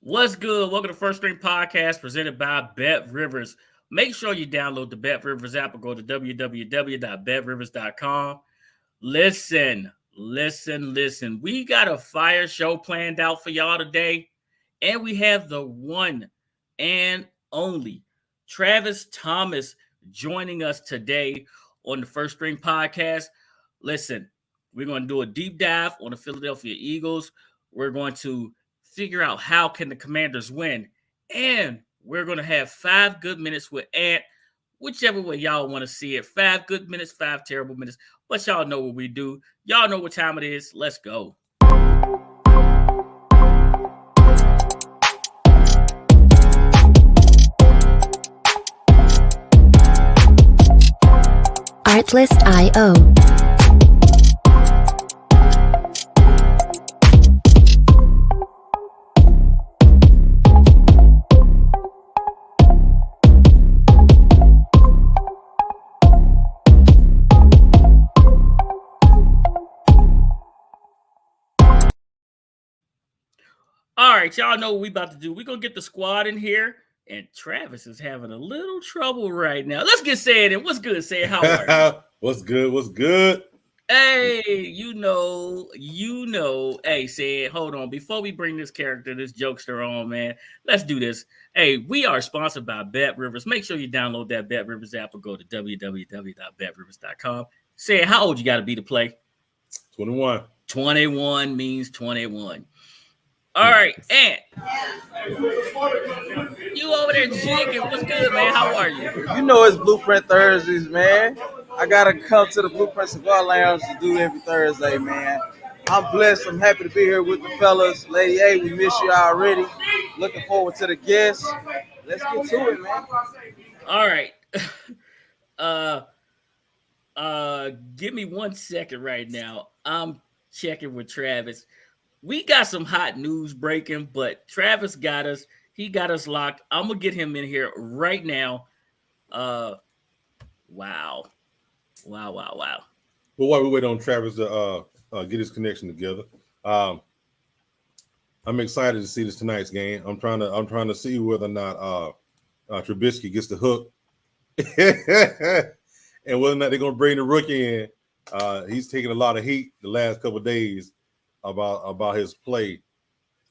What's good? Welcome to First String Podcast presented by BetRivers. Make sure you download the BetRivers app or go to www.betrivers.com. Listen. We got a fire show planned out for y'all today, and we have the one and only Travis Thomas joining us today on the First String Podcast. Listen, we're going to do a deep dive on the Philadelphia Eagles. We're going to figure out how can the Commanders win, and we're going to have 5 good minutes with Ant, whichever way y'all want to see it. 5 good minutes, 5 terrible minutes, but y'all know what we do. Y'all know what time it is. Let's go. Artlist.io. All right, y'all know what we about to do. We're going to get the squad in here, and Travis is having a little trouble right now. Let's get Sayed in. What's good, Sayed? How are you? What's good? Hey, you know. Hey, Sayed, hold on. Before we bring this jokester on, man, let's do this. Hey, we are sponsored by BetRivers. Make sure you download that BetRivers app or go to www.betrivers.com. Sayed, how old you got to be to play? 21. 21 means 21. All right, Ant. You over there jigging. What's good, man? How are you? You know it's Blueprint Thursdays, man. I got to come to the Blueprint Cigar Lounge to do every Thursday, man. I'm blessed. I'm happy to be here with the fellas. Lady A, we miss you already. Looking forward to the guests. Let's get to it, man. All right. Give me 1 second right now. I'm checking with Travis. We got some hot news breaking, but Travis got us. He got us locked. I'm going to get him in here right now. Wow. Well, while we wait on Travis to get his connection together, I'm excited to see this tonight's game. I'm trying to see whether or not Trubisky gets the hook and whether or not they're going to bring the rookie in. He's taking a lot of heat the last couple of days about his play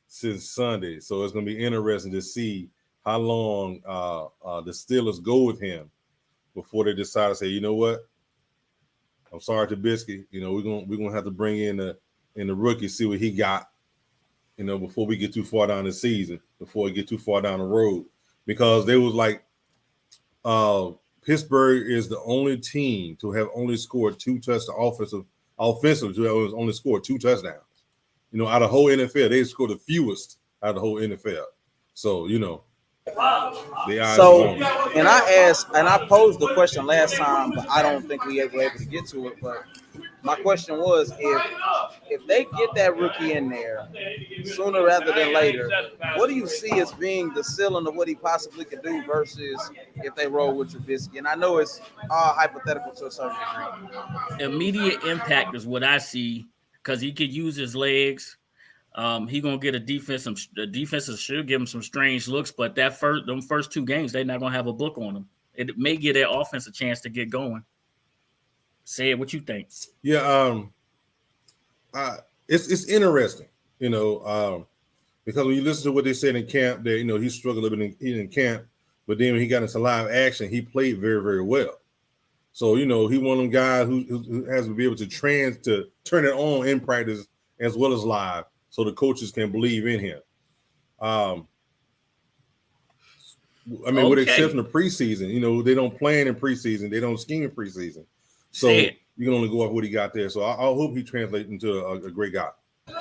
since Sunday. So it's going to be interesting to see how long the Steelers go with him before they decide to say, you know what, I'm sorry, Trubisky. You know, we're gonna have to bring in the rookie, see what he got, you know, before we get too far down the season, before we get too far down the road. Because they was like Pittsburgh is the only team to have only scored 2 touchdowns offensive to have only scored 2 touchdowns. You know, out of the whole NFL, they scored the fewest out of the whole NFL. So, you know, and I posed the question last time, but I don't think we were able to get to it. But my question was, if they get that rookie in there sooner rather than later, what do you see as being the ceiling of what he possibly could do versus if they roll with Trubisky? And I know it's all hypothetical to a certain degree. Immediate impact is what I see because he could use his legs. He gonna get a defense. The defenses should give him some strange looks, but them first 2 games, they're not gonna have a book on them. It may give their offense a chance to get going. Say it. What you think? Yeah, it's interesting, you know, because when you listen to what they said in camp, that he struggled a little bit in camp, but then when he got into live action, he played very, very well. So he one of them guys who has to be able to turn it on in practice as well as live, so the coaches can believe in him. With the exception of preseason, they don't plan in preseason, they don't scheme in preseason. So you can only go off what he got there. So I hope he translates into a great guy.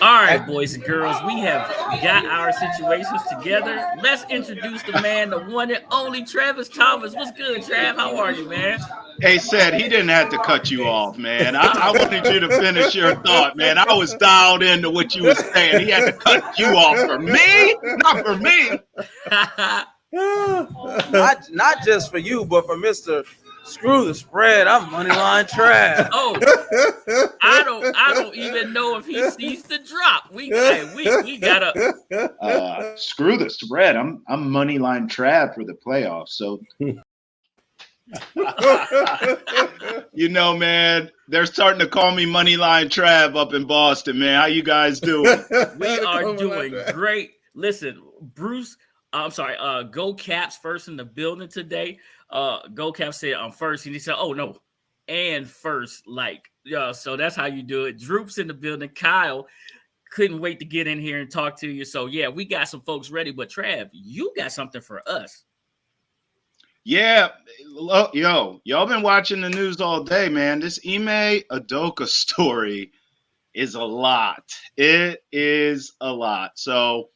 All right, boys and girls, we have got our situations together. Let's introduce the man, the one and only Travis Thomas. What's good, Trav? How are you, man? Hey, Seth, he didn't have to cut you off, man. I wanted you to finish your thought, man. I was dialed into what you were saying. He had to cut you off for me, not for me. Not just for you, but for Mr. Screw the spread. I'm moneyline Trav. Oh, I don't even know if he sees the drop. We gotta. Screw the spread. I'm moneyline Trav for the playoffs. So you know, man, they're starting to call me moneyline Trav up in Boston, man. How you guys doing? We are doing great. Listen, Bruce. I'm sorry. Go Caps first in the building today. Go Caps said I'm first, and he said, "Oh no, and first." So that's how you do it. Droop's in the building. Kyle couldn't wait to get in here and talk to you. So yeah, we got some folks ready. But Trav, you got something for us. Yeah, y'all been watching the news all day, man. This Ime Udoka story is a lot. It is a lot. So,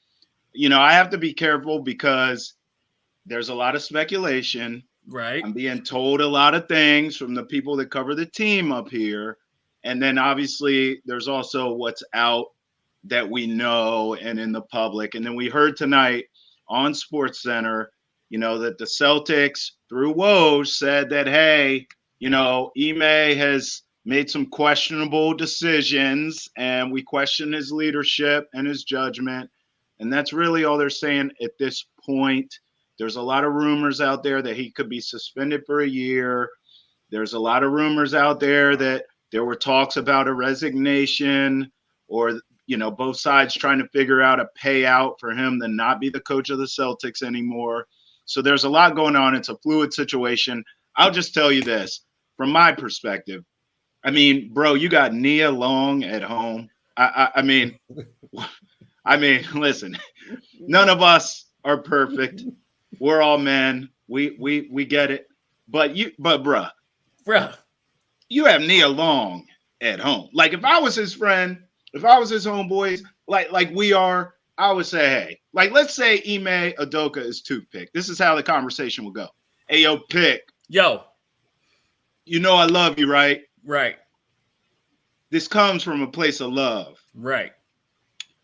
I have to be careful because there's a lot of speculation. Right. I'm being told a lot of things from the people that cover the team up here. And then obviously there's also what's out that we know and in the public. And then we heard tonight on SportsCenter, that the Celtics through Woj said that, hey, Ime has made some questionable decisions and we question his leadership and his judgment. And that's really all they're saying at this point. There's a lot of rumors out there that he could be suspended for a year. There's a lot of rumors out there that there were talks about a resignation or, both sides trying to figure out a payout for him to not be the coach of the Celtics anymore. So there's a lot going on. It's a fluid situation. I'll just tell you this from my perspective. I mean, bro, you got Nia Long at home. I mean, listen, none of us are perfect. We're all men. We get it. But bruh, you have Nia Long at home. Like if I was his friend, if I was his homeboys, like we are, I would say, hey, let's say Ime Udoka is toothpick. This is how the conversation will go. Hey, yo, Pick. Yo. I love you, right? Right. This comes from a place of love. Right.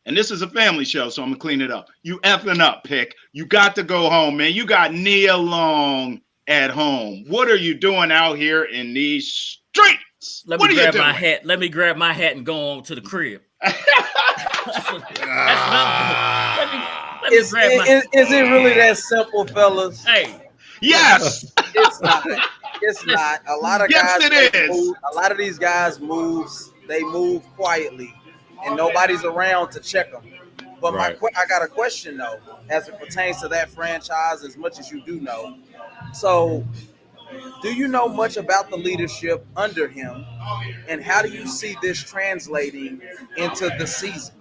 And this is a family show, so I'm going to clean it up. You effing up, Pick. You got to go home, man. You got Nia Long at home. What are you doing out here in these streets? Let me grab my hat. Let me grab my hat and go on to the crib. Is it really that simple, fellas? Hey. Yes. It's not. It's not. A lot of guys. It is. A lot of these guys they move quietly, and nobody's around to check them. But I got a question though, as it pertains to that franchise, as much as you do know. So, do you know much about the leadership under him, and how do you see this translating into the season?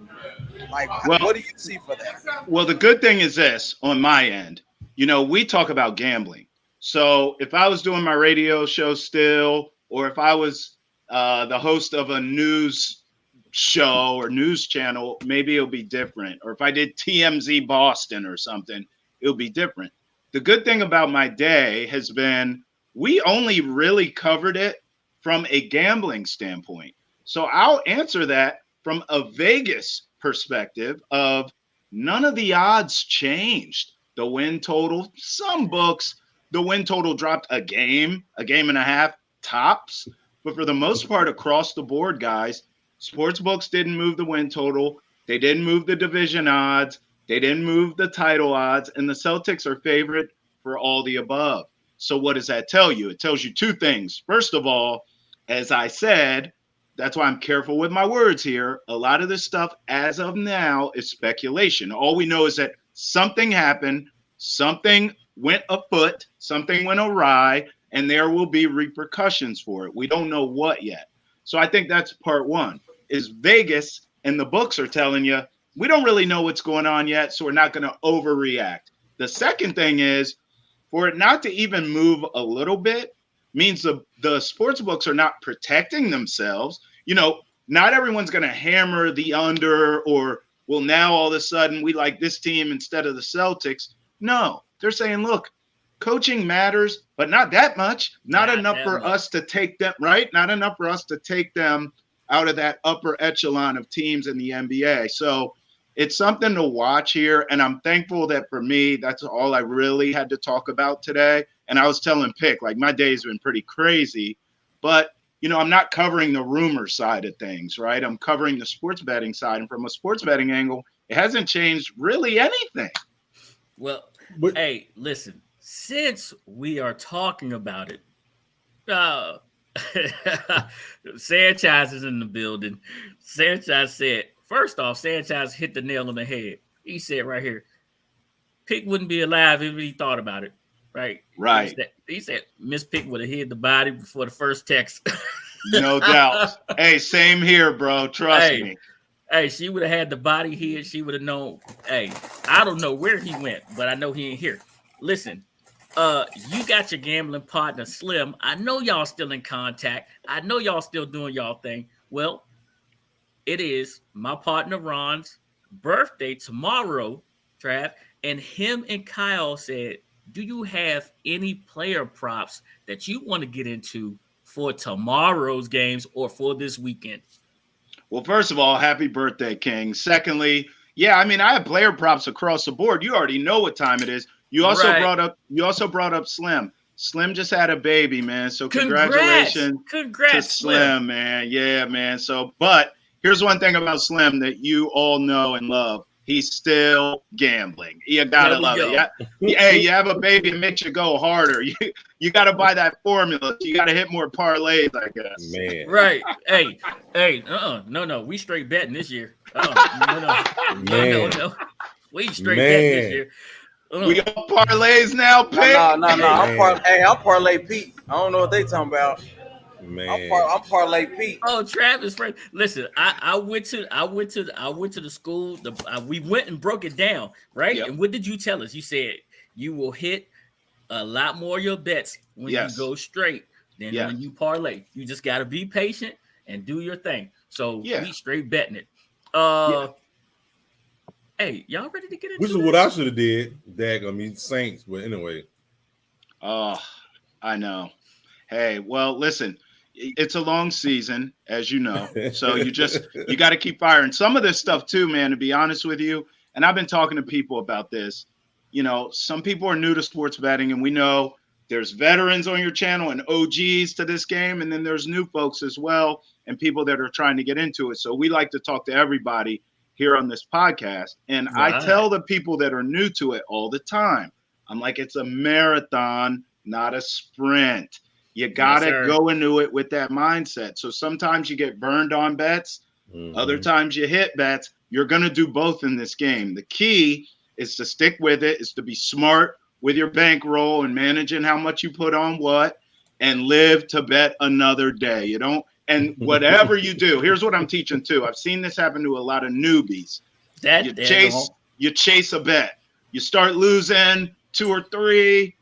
What do you see for that? Well, the good thing is this on my end. We talk about gambling. So if I was doing my radio show still, or if I was the host of a news show or news channel, maybe it'll be different. Or if I did TMZ Boston or something, it'll be different. The good thing about my day has been we only really covered it from a gambling standpoint. So I'll answer that from a Vegas perspective of none of the odds changed. The win total, some books, the win total dropped a game and a half tops. But for the most part, across the board, guys, sports books didn't move the win total. They didn't move the division odds. They didn't move the title odds. And the Celtics are favored for all the above. So what does that tell you? It tells you two things. First of all, as I said, that's why I'm careful with my words here. A lot of this stuff as of now is speculation. All we know is that something happened, something went afoot, something went awry, and there will be repercussions for it. We don't know what yet. So I think that's part one, is Vegas and the books are telling you, we don't really know what's going on yet, so we're not going to overreact. The second thing is, for it not to even move a little bit means the sports books are not protecting themselves. Not everyone's going to hammer the under or, well, now all of a sudden we like this team instead of the Celtics. No, they're saying, look, coaching matters, but not that much. Not enough for us to take them, right? Not enough for us to take them out of that upper echelon of teams in the NBA. So it's something to watch here. And I'm thankful that for me, that's all I really had to talk about today. And I was telling Pick, like, my day's been pretty crazy, but I'm not covering the rumor side of things, right? I'm covering the sports betting side. And from a sports betting angle, it hasn't changed really anything. Well, hey, listen, since we are talking about it, Sanchez is in the building. Sanchez said, first off, Sanchez hit the nail on the head. He said right here, Pick wouldn't be alive if he thought about it. Right. He said Miss Pick would have hid the body before the first text. No doubt. Hey, same here, bro. Trust me. Hey, she would have had the body hid. She would have known. Hey, I don't know where he went, but I know he ain't here. Listen, you got your gambling partner, Slim. I know y'all still in contact. I know y'all still doing y'all thing. Well, it is my partner Ron's birthday tomorrow, Trav, and him and Kyle said, do you have any player props that you want to get into for tomorrow's games or for this weekend? Well, first of all, happy birthday, King. Secondly, I have player props across the board. You already know what time it is. You also brought up Slim. Slim just had a baby, man. So congratulations to Slim, man. Yeah, man. So, but here's one thing about Slim that you all know and love. He's still gambling. You gotta love it. Yeah. Hey, you have a baby, it makes you go harder. You gotta buy that formula. You gotta hit more parlays, I guess. Man. Right. Hey. No. We straight betting this year. No. We straight betting this year. We got parlays now, Pick. No. I'm parlay Pete. I don't know what they talking about. Man, I'm parlay Pete. Oh, Travis, friend. Listen, I went to the school. We went and broke it down, right? Yep. And what did you tell us? You said you will hit a lot more of your bets when you go straight than when you parlay. You just got to be patient and do your thing. So we straight betting it. Hey, y'all ready to get into Which is what I should have did. Saints, but anyway. Oh, I know. Hey, well, listen. It's a long season, as you know, so you got to keep firing. Some of this stuff too, man, to be honest with you, and I've been talking to people about this, some people are new to sports betting, and we know there's veterans on your channel and OGs to this game, and then there's new folks as well and people that are trying to get into it. So we like to talk to everybody here on this podcast, and I tell the people that are new to it all the time, I'm like, it's a marathon, not a sprint. You got to go into it with that mindset. So sometimes you get burned on bets. Mm-hmm. Other times you hit bets. You're going to do both in this game. The key is to stick with it, is to be smart with your bankroll and managing how much you put on what, and live to bet another day. And whatever you do, here's what I'm teaching too. I've seen this happen to a lot of newbies. You chase a bet. You start losing 2 or 3.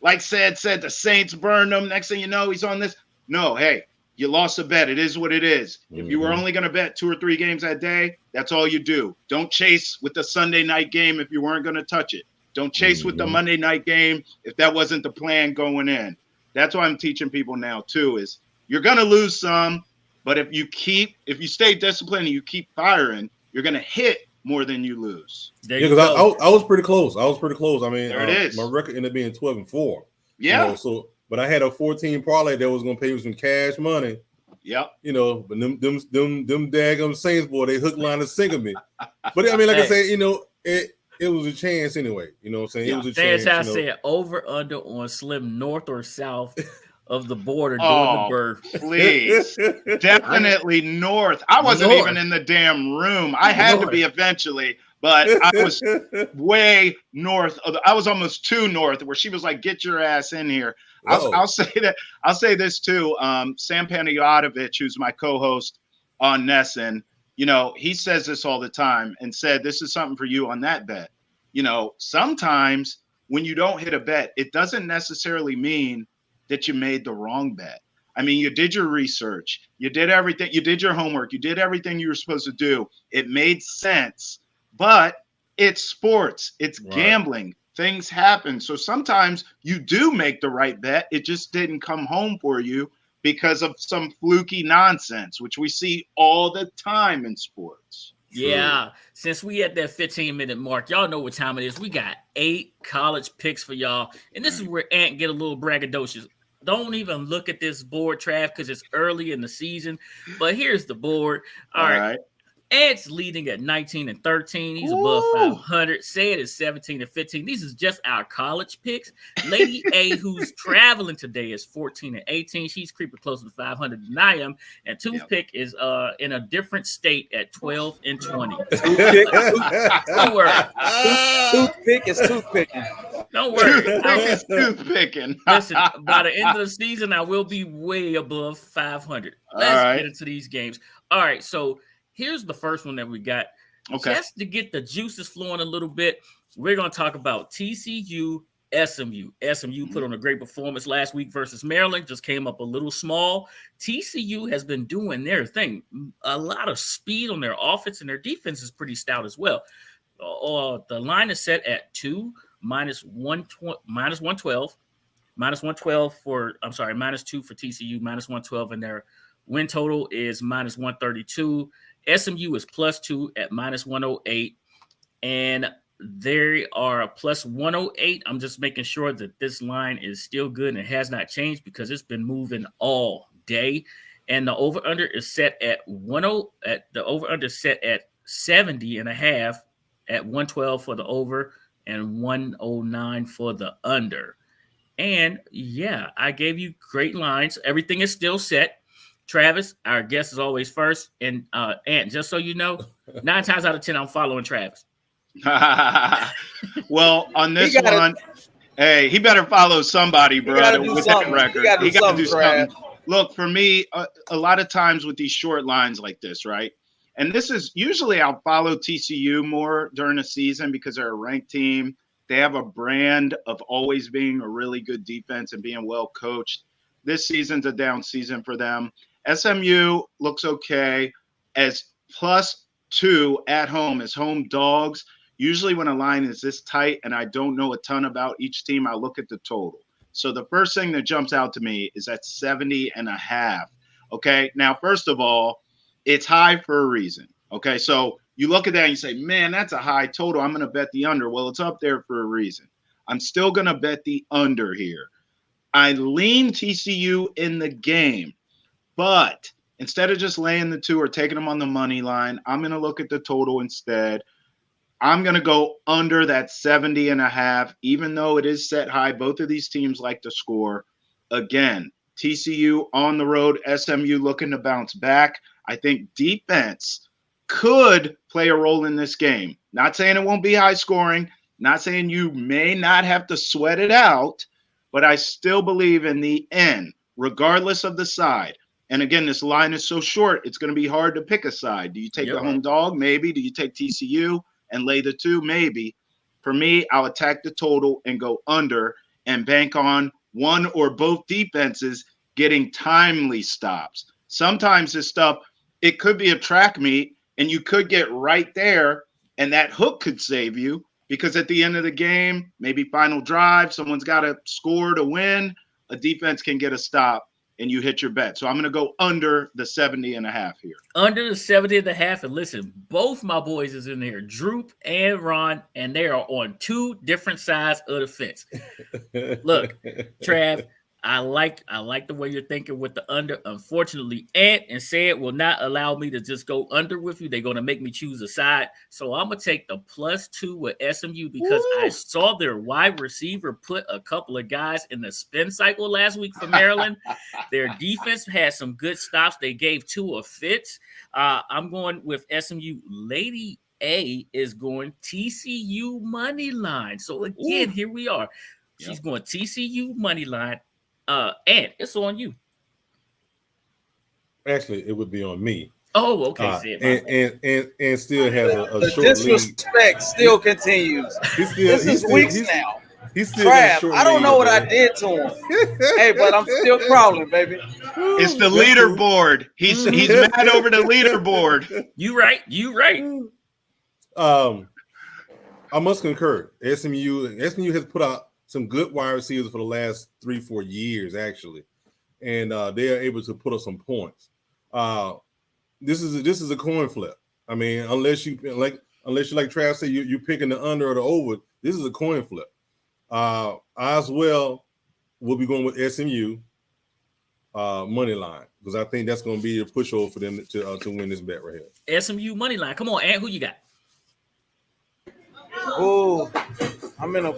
Like said, the Saints burned him. Next thing you know, he's on this. No, hey, you lost a bet. It is what it is. Mm-hmm. If you were only going to bet 2 or 3 games that day, that's all you do. Don't chase with the Sunday night game if you weren't going to touch it. Don't chase with the Monday night game if that wasn't the plan going in. That's why I'm teaching people now too, is you're going to lose some, but if you stay disciplined and you keep firing, you're going to hit more than you lose. Because I was pretty close. I mean, there it is. My record ended up being 12-4. Yeah. But I had a 14 parlay that was going to pay me some cash money. Yep. But them daggum Saints, boy, they hook, line, and sinker me. But I mean, like I said, it was a chance anyway. You know what I'm saying? Yeah. It was a chance. I said over under on Slim north or south of the border during the birth. Please. Definitely north. I wasn't even in the damn room. I had to be eventually, but I was way north of I was almost too north, where she was like, get your ass in here. I'll say that. I'll say this too. Sam Panayotovich, who's my co-host on NESN, he says this all the time and said, this is something for you on that bet. Sometimes when you don't hit a bet, it doesn't necessarily mean that you made the wrong bet. I mean, you did your research, you did everything, you did your homework, you did everything you were supposed to do. It made sense, but it's sports, it's gambling. Things happen. So sometimes you do make the right bet. It just didn't come home for you because of some fluky nonsense, which we see all the time in sports. Yeah, since we at that 15-minute mark, y'all know what time it is. We got 8 college picks for y'all. And this is where Ant get a little braggadocious. Don't even look at this board, Trav, because it's early in the season. But here's the board. All right. Ant's leading at 19-13. He's above 500. Say it is 17-15. These is just our college picks. Lady A, who's traveling today, is 14-18. She's creeping closer to 500 than I am. And Toothpick is in a different state at 12-20. Don't worry. Toothpick is toothpicking. Don't worry. Toothpick is toothpicking. Listen, by the end of the season, I will be way above 500. Let's get into these games. All right, so here's the first one that we got. Okay. Just to get the juices flowing a little bit, we're going to talk about TCU, SMU. SMU put on a great performance last week versus Maryland, just came up a little small. TCU has been doing their thing. A lot of speed on their offense, and their defense is pretty stout as well. The line is set at 2, minus 112. Minus 112 for, I'm sorry, minus 2 for TCU, minus 112, and their win total is minus 132. SMU is plus 2 at minus 108, and they are plus 108. I'm just making sure that this line is still good and it has not changed because it's been moving all day. And the over-under is set at the over-under set at 70.5 at 112 for the over and 109 for the under. And yeah, I gave you great lines. Everything is still set. Travis, our guest is always first. And Ant, just so you know, 9 times out of 10, I'm following Travis. Well, on this one, hey, he better follow somebody, brother, with that record. He got to do something. Look, for me, a lot of times with these short lines like this, right? And this is usually I'll follow TCU more during the season because they're a ranked team. They have a brand of always being a really good defense and being well coached. This season's a down season for them. SMU looks okay as plus 2 at home as home dogs. Usually when a line is this tight and I don't know a ton about each team, I look at the total. So the first thing that jumps out to me is at 70.5. Okay. Now, first of all, it's high for a reason. Okay. So you look at that and you say, man, that's a high total. I'm going to bet the under. Well, it's up there for a reason. I'm still going to bet the under here. I lean TCU in the game. But instead of just laying the 2 or taking them on the money line, I'm going to look at the total instead. I'm going to go under that 70.5, even though it is set high. Both of these teams like to score. Again, TCU on the road, SMU looking to bounce back. I think defense could play a role in this game. Not saying it won't be high scoring. Not saying you may not have to sweat it out. But I still believe in the end, regardless of the side. And again, this line is so short, it's going to be hard to pick a side. Do you take the home dog? Maybe. Do you take TCU and lay the 2? Maybe. For me, I'll attack the total and go under and bank on one or both defenses getting timely stops. Sometimes this stuff, it could be a track meet and you could get right there and that hook could save you because at the end of the game, maybe final drive, someone's got to score to win. A defense can get a stop. And you hit your bet. So I'm going to go under the 70.5 here. Under the 70.5. And listen, both my boys is in there, Droop and Ron, and they are on 2 different sides of the fence. Look, Trav, I like the way you're thinking with the under. Unfortunately, Ant and Said will not allow me to just go under with you. They're going to make me choose a side. So I'm going to take the plus 2 with SMU because I saw their wide receiver put a couple of guys in the spin cycle last week for Maryland. Their defense had some good stops. They gave 2 a Fitz. I'm going with SMU. Lady A is going TCU money line. So again, here we are. She's going TCU money line. And it's on you. Actually, it would be on me. Oh, okay. And still has a short disrespect lead. still continues. This is weeks now. He's still Trav, I don't know what I did to him. Hey, but I'm still crawling, baby. It's the leaderboard. He's mad over the leaderboard. You right. I must concur. SMU has put out some good wide receivers for the last 3-4 years, actually, and they are able to put up some points. This is a coin flip. I mean, unless you like Travis said, you're picking the under or the over. This is a coin flip. Oswell will be going with SMU money line because I think that's going to be a pushover for them to win this bet right here. SMU money line. Come on, Ant, who you got? Oh, I'm in a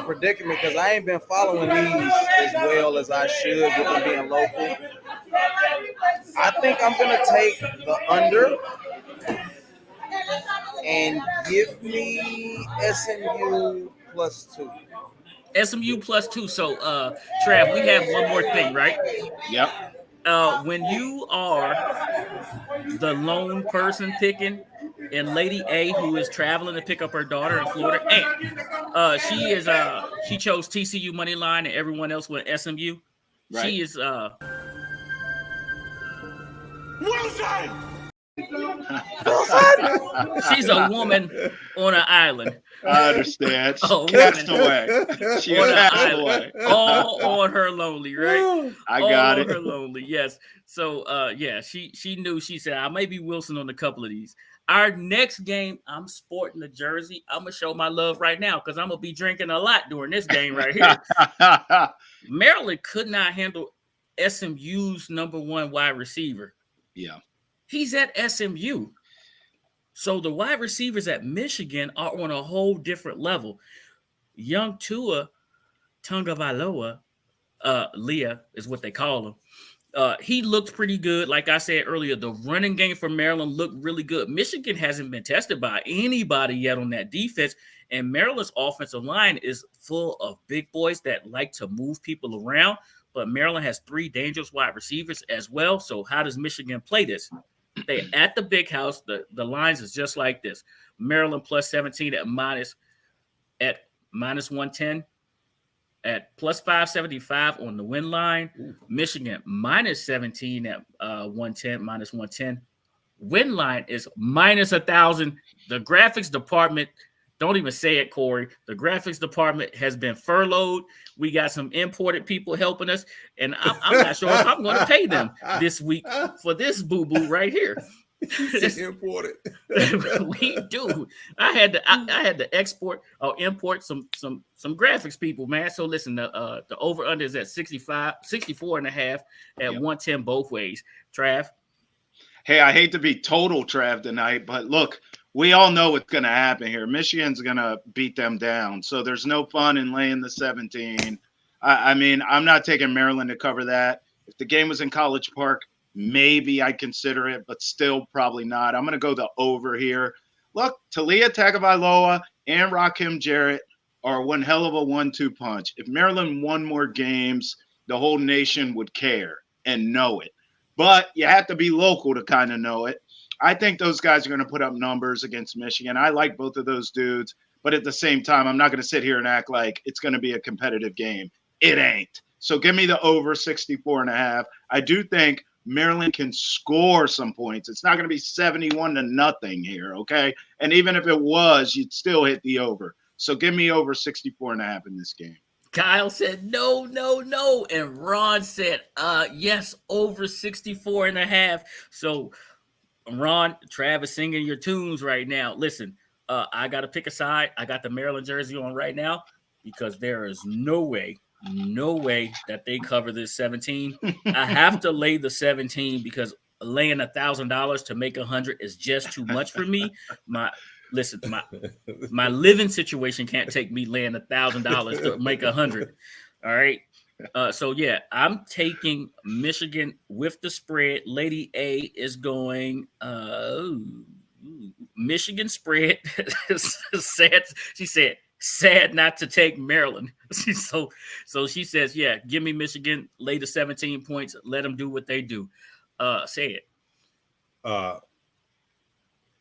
predicament because I ain't been following these as well as I should with them being local. I think I'm gonna take the under and give me SMU +2. SMU +2. So, Trav, we have one more thing, right? Yep. When you are the lone person picking, and Lady A, who is traveling to pick up her daughter in Florida, and she chose TCU money line, and everyone else went SMU. Right. She is she's a woman on an island. I understand. Cast away. She's cast away. All on her lonely, right? I got it. All on her lonely, yes. So, she knew. She said, I may be Wilson on a couple of these. Our next game, I'm sporting the jersey. I'm going to show my love right now because I'm going to be drinking a lot during this game right here. Maryland could not handle SMU's number one wide receiver. Yeah. He's at SMU. So the wide receivers at Michigan are on a whole different level. Young Tua Tagovailoa, Leah is what they call him. He looked pretty good. Like I said earlier, the running game for Maryland looked really good. Michigan hasn't been tested by anybody yet on that defense, and Maryland's offensive line is full of big boys that like to move people around, but Maryland has 3 dangerous wide receivers as well. So how does Michigan play this? They at the big house. The lines is just like this. Maryland +17 at -110. At +575 on the win line. Ooh. Michigan -17 at 110, -110. Win line is -1,000. The graphics department, don't even say it, Corey. The graphics department has been furloughed. We got some imported people helping us, and I'm not sure if I'm going to pay them this week for this boo-boo right here. Imported. We do. I had to export or import some graphics people, man. So listen, the over under is at 64 and a half at 110 both ways. Trav. Hey, I hate to be total Trav tonight, but look, we all know what's going to happen here. Michigan's going to beat them down. So there's no fun in laying the 17. I mean, I'm not taking Maryland to cover that. If the game was in College Park, maybe I'd consider it, but still probably not. I'm going to go the over here. Look, Talia Tagovailoa and Rakim Jarrett are one hell of a 1-2 punch. If Maryland won more games, the whole nation would care and know it. But you have to be local to kind of know it. I think those guys are going to put up numbers against Michigan. I like both of those dudes, but at the same time, I'm not going to sit here and act like it's going to be a competitive game. It ain't. So give me the over 64.5. I do think Maryland can score some points. It's not going to be 71-0 here, okay? And even if it was, you'd still hit the over. So give me over 64.5 in this game. Kyle said no. And Ron said, yes, over 64.5. So Ron, Travis singing your tunes right now. Listen, I got to pick a side. I got the Maryland jersey on right now because there is no way that they cover this 17. I have to lay the 17 because laying $1,000 to make 100 is just too much for me. My living situation can't take me laying $1,000 to make 100. All right. So yeah, I'm taking Michigan with the spread. Lady A is going Michigan spread. Sad. She said sad not to take Maryland. So she says, yeah, give me Michigan, lay the 17 points, let them do what they do. Say it.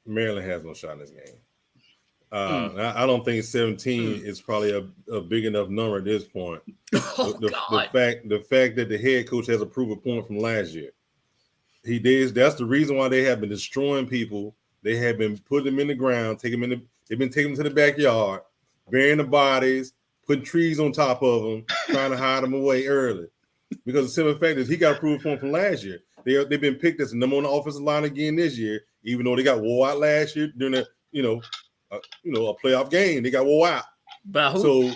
Maryland has no shot in this game. I don't think 17 is probably a big enough number at this point. The fact that the head coach has a proven point from last year. He did. That's the reason why they have been destroying people. They have been putting them in the ground, they've been taking them to the backyard, burying the bodies, putting trees on top of them, trying to hide them away early. Because the simple fact is he got a proven point from last year. They've been picked as the number one offensive line again this year, even though they got wore out last year during a playoff game. They got wore out. But who? So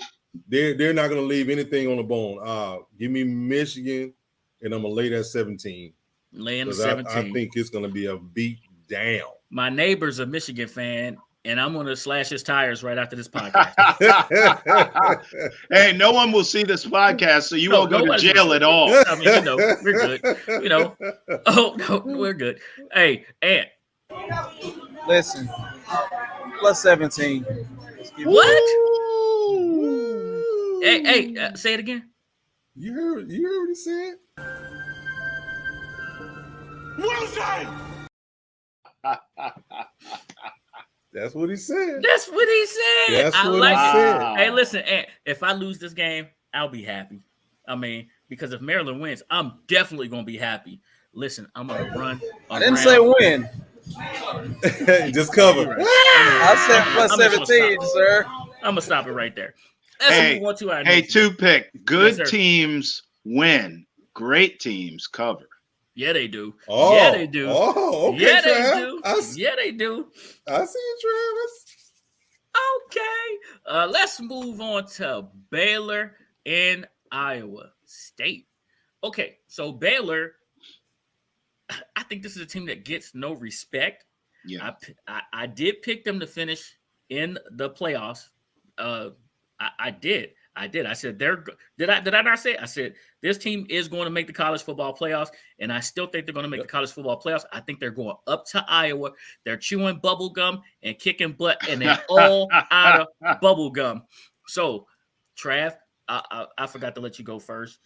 they're not going to leave anything on the bone. Give me Michigan, and I'm going to lay that 17. Laying the 17. I think it's going to be a beat down. My neighbor's a Michigan fan, and I'm going to slash his tires right after this podcast. Hey, no one will see this podcast, so you won't go to jail at all. I mean, we're good. Oh, no, we're good. Hey, Ant. Listen, plus 17. What? Hey, say it again. You heard what he said? That's what he said. That's what he said. That's I what like he it. said. Hey, listen, Ant, if I lose this game, I'll be happy. I mean, because if Maryland wins, I'm definitely going to be happy. Listen, I'm going to run. I didn't say win. Just cover. Right. I said plus 17, sir. I'm going to stop it right there. Let's move on to our Hey, next two-pick. Good Yes, sir. Teams win. Great teams cover. Yeah, they do. Oh, yeah, they do. Oh, okay, yeah, Trav. they do. Yeah, they do. I see you, Travis. Okay. Let's move on to Baylor and Iowa State. Okay, so Baylor, I think this is a team that gets no respect. Yeah. I did pick them to finish in the playoffs. I did. I said did I not say it? I said this team is going to make the college football playoffs, and I still think they're going to make the college football playoffs. I think they're going up to Iowa. They're chewing bubble gum and kicking butt, and they're all out of bubble gum. So, Trav, I forgot to let you go first.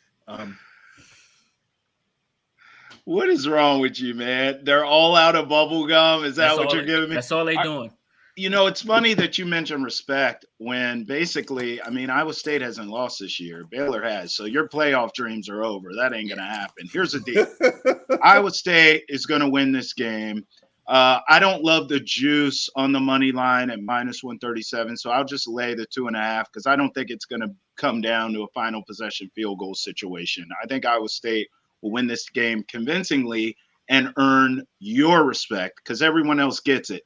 What is wrong with you, man? They're all out of bubble gum. Is that what you're giving me? That's all they're doing. It's funny that you mentioned respect when basically, Iowa State hasn't lost this year. Baylor has. So your playoff dreams are over. That ain't going to happen. Here's the deal. Iowa State is going to win this game. I don't love the juice on the money line at minus 137. So I'll just lay the 2.5 because I don't think it's going to come down to a final possession field goal situation. I think Iowa State will win this game convincingly and earn your respect because everyone else gets it.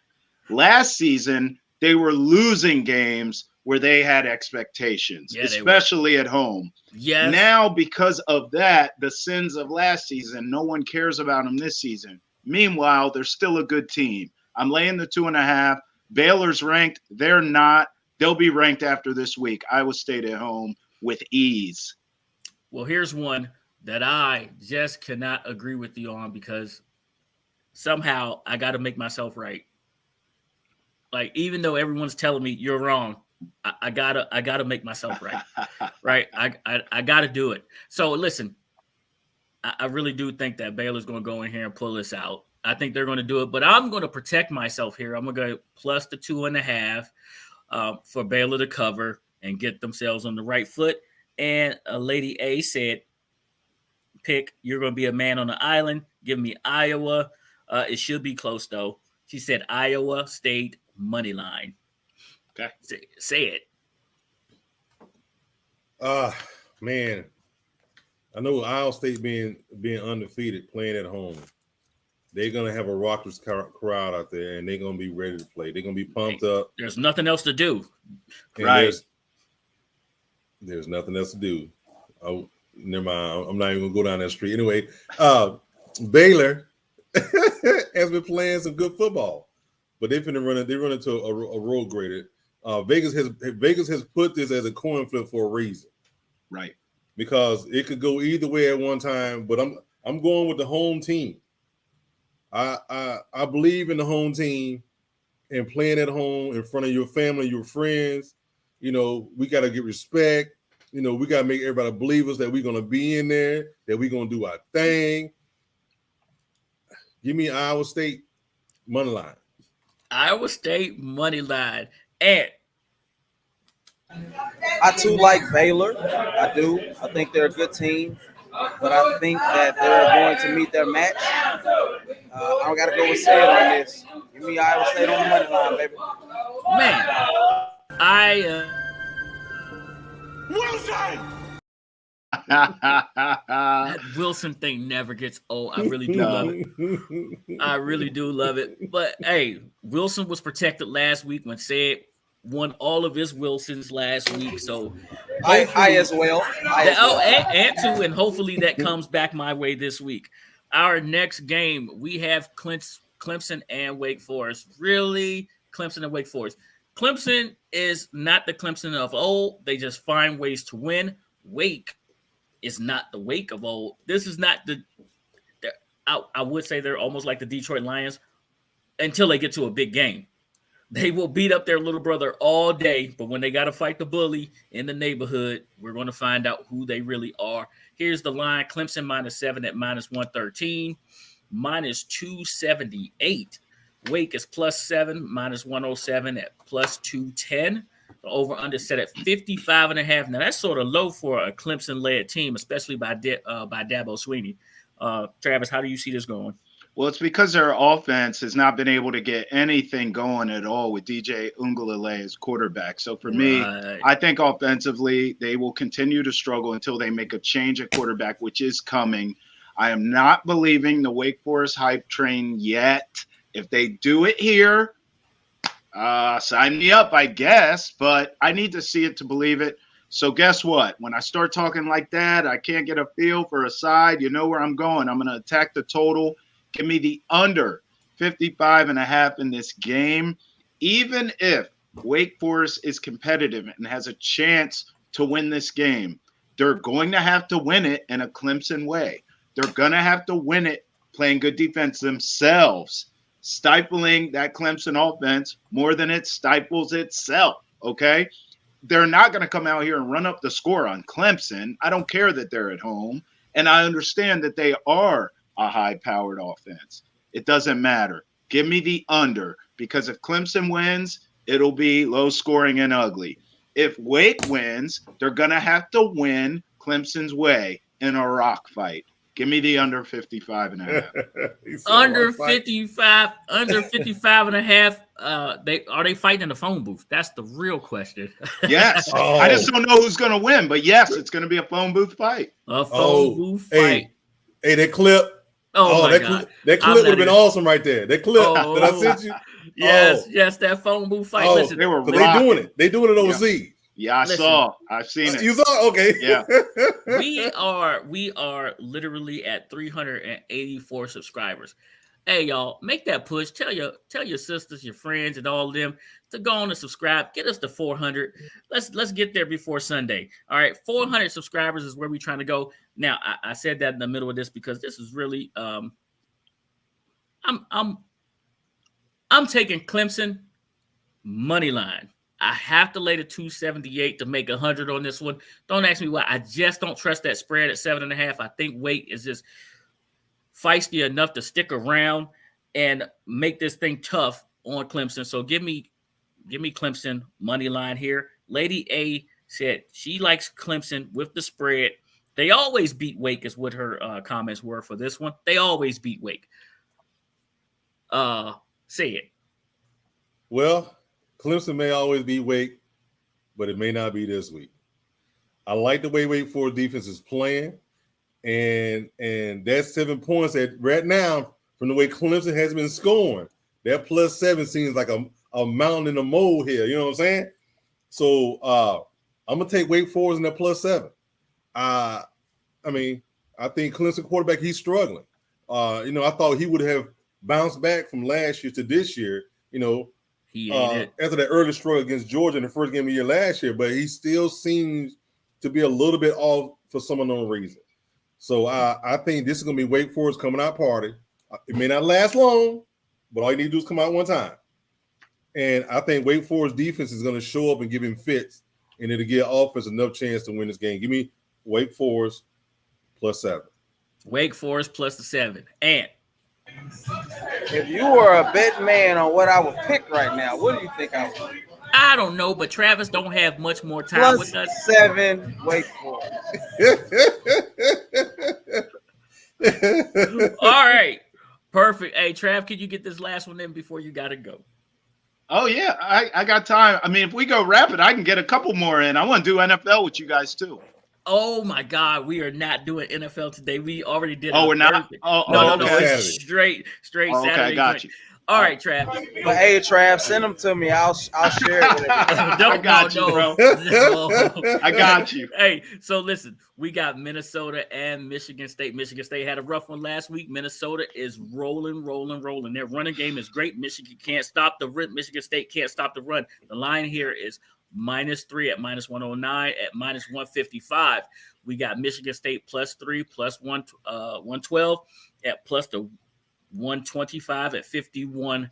Last season, they were losing games where they had expectations, especially at home. Yes. Now, because of that, the sins of last season, no one cares about them this season. Meanwhile, they're still a good team. I'm laying the 2.5. Baylor's ranked. They're not. They'll be ranked after this week. Iowa State at home with ease. Well, here's one that I just cannot agree with you on because somehow I got to make myself right. Like, even though everyone's telling me you're wrong, I gotta make myself right. Right. I gotta do it. So listen, I really do think that Baylor's going to go in here and pull this out. I think they're going to do it, but I'm going to protect myself here. I'm going to go plus the 2.5 for Baylor to cover and get themselves on the right foot. And Lady A said, pick, you're going to be a man on the island. Give me Iowa. It should be close though. She said Iowa State money line. Okay. Say it. Man. I know Iowa State being undefeated, playing at home. They're gonna have a raucous crowd out there, and they're gonna be ready to play. They're gonna be pumped up. There's nothing else to do. Right. There's nothing else to do. Oh, never mind. I'm not even gonna go down that street. Anyway, Baylor has been playing some good football, but they're run into a road grader. Vegas has put this as a coin flip for a reason. Right. Because it could go either way at one time, but I'm going with the home team. I believe in the home team and playing at home in front of your family, your friends. You know, we got to get respect. You know, we got to make everybody believe us that we're going to be in there, that we're going to do our thing. Give me Iowa State money line. Iowa State money line. And I too like Baylor. I do. I think they're a good team, but I think that they're going to meet their match. I don't got to go with Sid on this. Give me Iowa State on the money line, baby. Man, That Wilson thing never gets old. I really do love it. I really do love it. But hey, Wilson was protected last week when Said won all of his Wilsons last week. So I as well. And two, and hopefully that comes back my way this week. Our next game, we have Clemson and Wake Forest. Really, Clemson and Wake Forest. Clemson is not the Clemson of old. They just find ways to win. Wake is not the Wake of old. This is not I would say they're almost like the Detroit Lions until they get to a big game. They will beat up their little brother all day, but when they got to fight the bully in the neighborhood, we're going to find out who they really are. Here's the line. Clemson -7 at -113, -278. Wake is +7, -107 at +210. The over-under set at 55.5. Now, that's sort of low for a Clemson-led team, especially by Dabo Swinney. Travis, how do you see this going? Well, it's because their offense has not been able to get anything going at all with DJ Uiagalelei as quarterback. So for me, I think offensively they will continue to struggle until they make a change at quarterback, which is coming. I am not believing the Wake Forest hype train yet. If they do it here, sign me up, I guess. But I need to see it to believe it. So guess what? When I start talking like that, I can't get a feel for a side. You know where I'm going. I'm going to attack the total. Give me the under 55.5 in this game. Even if Wake Forest is competitive and has a chance to win this game, they're going to have to win it in a Clemson way. They're going to have to win it playing good defense themselves, stifling that Clemson offense more than it stifles itself, okay? They're not going to come out here and run up the score on Clemson. I don't care that they're at home, and I understand that they are a high-powered offense. It doesn't matter. Give me the under, because if Clemson wins, it'll be low-scoring and ugly. If Wake wins, they're going to have to win Clemson's way in a rock fight. Give me the under 55.5. Under 55.5. Are they fighting in the phone booth? That's the real question. Yes. I just don't know who's going to win, but yes, it's going to be a phone booth fight. A phone booth fight. Hey, that clip. God. That clip would have been awesome right there. That clip that I sent you. Yes, that phone booth fight. Listen, they were doing it. They doing it overseas. Yeah, saw. I've seen it. You saw? Okay. Yeah. we are literally at 384 subscribers. Hey, y'all, make that push. Tell your sisters, your friends, and all of them to go on and subscribe. Get us to 400. Let's get there before Sunday. All right, 400 subscribers is where we're trying to go. Now, I said that in the middle of this because this is really I'm taking Clemson money line. I have to lay the 278 to make 100 on this one. Don't ask me why. I just don't trust that spread at 7.5. I think Wake is just feisty enough to stick around and make this thing tough on Clemson. So give me Clemson money line here. Lady A said she likes Clemson with the spread. They always beat Wake is what her comments were for this one. They always beat Wake. Say it. Well, Clemson may always be Wake, but it may not be this week. I like the way Wake Forest defense is playing, and that's 7 points that right now from the way Clemson has been scoring. That +7 seems like a mountain in a molehill. You know what I'm saying? So I'm gonna take Wake Forest in that +7. I think Clemson quarterback, he's struggling. I thought he would have bounced back from last year to this year. After that early struggle against Georgia in the first game of the year last year, but he still seems to be a little bit off for some unknown reason. So I think this is going to be Wake Forest coming out party. It may not last long, but all you need to do is come out one time. And I think Wake Forest defense is going to show up and give him fits, and it'll give offense enough chance to win this game. Give me Wake Forest +7. Wake Forest +7. And if you were a bet man on what I would pick right now, what do you think I would? I don't know, but Travis don't have much more time with us. +7 Wake Forest. All right. Perfect. Hey, Trav, could you get this last one in before you got to go? Oh, yeah. I got time. I mean, if we go rapid, I can get a couple more in. I want to do NFL with you guys, too. Oh my God, we are not doing NFL today. We already did. Oh, our we're not? Thursday. Oh, No, okay. it's straight Oh, okay, Saturday. got you. All right, Trav. But hey, Trav, send them to me. I'll share it with everybody. I got you, bro. No. I got you. Hey, so listen, we got Minnesota and Michigan State. Michigan State had a rough one last week. Minnesota is rolling. Their running game is great. Michigan can't stop the run. Michigan State can't stop the run. The line here is -3 at -109 at -155. We got Michigan State +3, +112 at +125 at 51.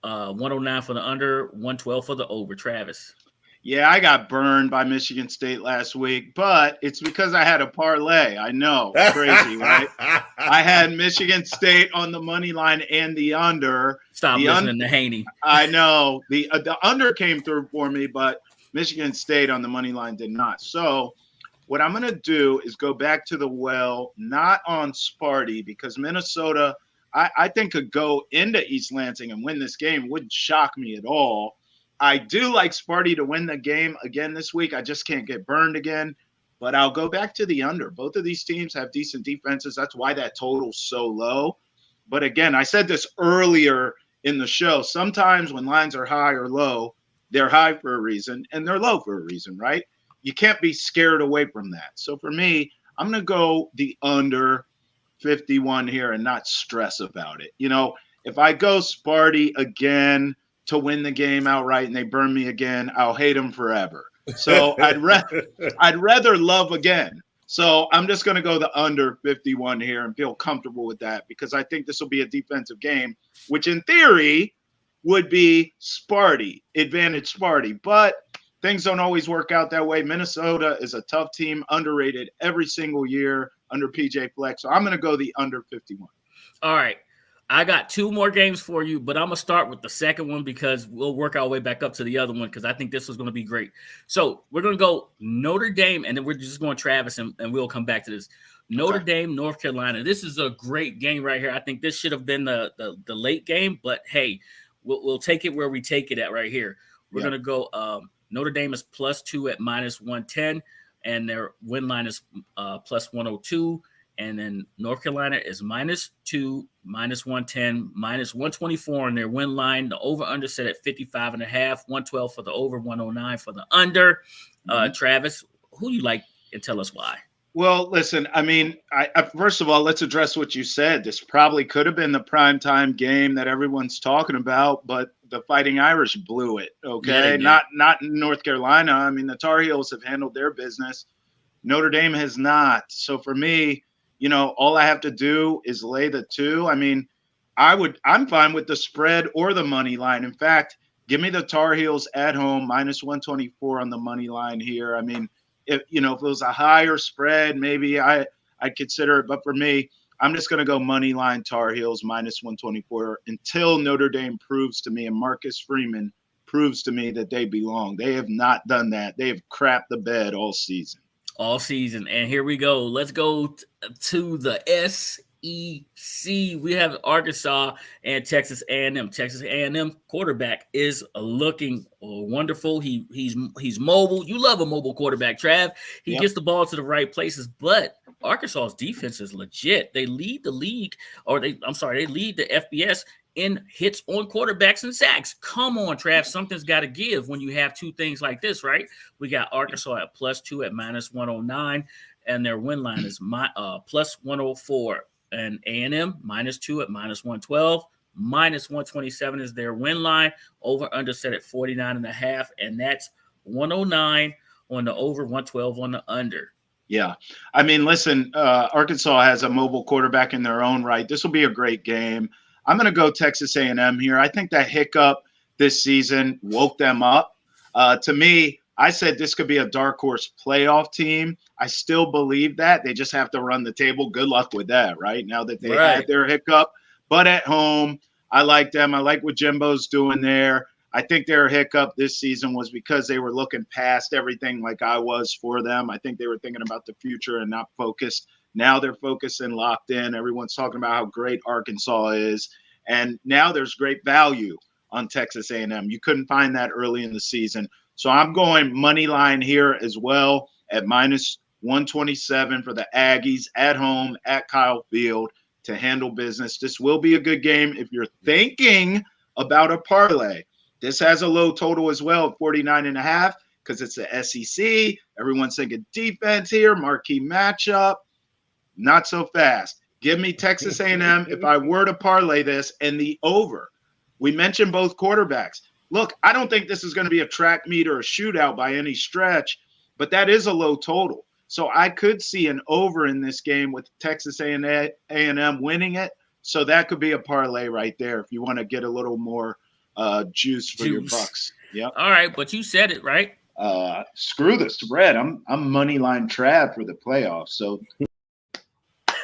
109 for the under, 112 for the over. Travis. Yeah, I got burned by Michigan State last week, but it's because I had a parlay. I know, crazy, right? I had Michigan State on the money line and the under. Stop listening to Haney. I know the under came through for me, but Michigan State on the money line did not. So what I'm going to do is go back to the well, not on Sparty, because Minnesota, I think, could go into East Lansing and win this game. Wouldn't shock me at all. I do like Sparty to win the game again this week. I just can't get burned again. But I'll go back to the under. Both of these teams have decent defenses. That's why that total's so low. But again, I said this earlier in the show. Sometimes when lines are high or low, they're high for a reason and they're low for a reason, right? You can't be scared away from that. So for me, I'm going to go the under 51 here and not stress about it. You know, if I go Sparty again to win the game outright and they burn me again, I'll hate them forever. So I'd rather love again. So I'm just going to go the under 51 here and feel comfortable with that, because I think this will be a defensive game, which in theory would be Sparty, advantage Sparty. But things don't always work out that way. Minnesota is a tough team, underrated every single year under PJ Fleck. So I'm going to go the under 51. All right. I got two more games for you, but I'm going to start with the second one because we'll work our way back up to the other one because I think this was going to be great. So we're going to go Notre Dame, and then we're just going Travis, and we'll come back to this. Notre Dame, North Carolina. This is a great game right here. I think this should have been the late game, but hey, we'll take it where we take it at right here. We're going to go Notre Dame is +2 at -110, and their win line is +102. And then North Carolina is -2, -110, -124 on their win line. The over-under set at 55.5, 112 for the over, 109 for the under. Travis, who do you like, and tell us why? Well, listen, I mean, I first of all, let's address what you said. This probably could have been the primetime game that everyone's talking about, but the Fighting Irish blew it, okay? Yeah, not in North Carolina. I mean, the Tar Heels have handled their business. Notre Dame has not. So for me, you know, all I have to do is lay the 2. I mean, I'm fine with the spread or the money line. In fact, give me the Tar Heels at home, -124 on the money line here. I mean, if it was a higher spread, maybe I'd consider it. But for me, I'm just going to go money line Tar Heels -124 until Notre Dame proves to me and Marcus Freeman proves to me that they belong. They have not done that. They have crapped the bed all season. And here we go. Let's go to the SEC. We have Arkansas and Texas A&M. Texas A&M quarterback is looking wonderful. He's mobile. You love a mobile quarterback, Trav. He gets the ball to the right places, but Arkansas's defense is legit. They lead the league, they lead the FBS in hits on quarterbacks and sacks. Come on, Trav. Something's got to give when you have two things like this, right? We got Arkansas at +2 at -109, and their win line is +104. And A&M -2 at -112. -127 is their win line. Over under set at 49.5, and that's 109 on the over, 112 on the under. Yeah. I mean, listen, Arkansas has a mobile quarterback in their own right. This will be a great game. I'm going to go Texas A&M here. I think that hiccup this season woke them up. To me, I said this could be a dark horse playoff team. I still believe that. They just have to run the table. Good luck with that, right? Now that they had their hiccup. But at home, I like them. I like what Jimbo's doing there. I think their hiccup this season was because they were looking past everything like I was for them. I think they were thinking about the future and not focused. Now they're focused and locked in. Everyone's talking about how great Arkansas is. And now there's great value on Texas A&M. You couldn't find that early in the season. So I'm going money line here as well at 127 for the Aggies at home at Kyle Field to handle business. This will be a good game if you're thinking about a parlay. This has a low total as well, 49.5, because it's the SEC. Everyone's thinking defense here, marquee matchup. Not so fast. Give me Texas A&M if I were to parlay this and the over. We mentioned both quarterbacks. Look, I don't think this is going to be a track meet or a shootout by any stretch, but that is a low total. So I could see an over in this game with Texas A&M winning it. So that could be a parlay right there if you want to get a little more juice for your bucks. Yep. All right, but you said it, right? Screw the spread. I'm moneyline Trav for the playoffs. So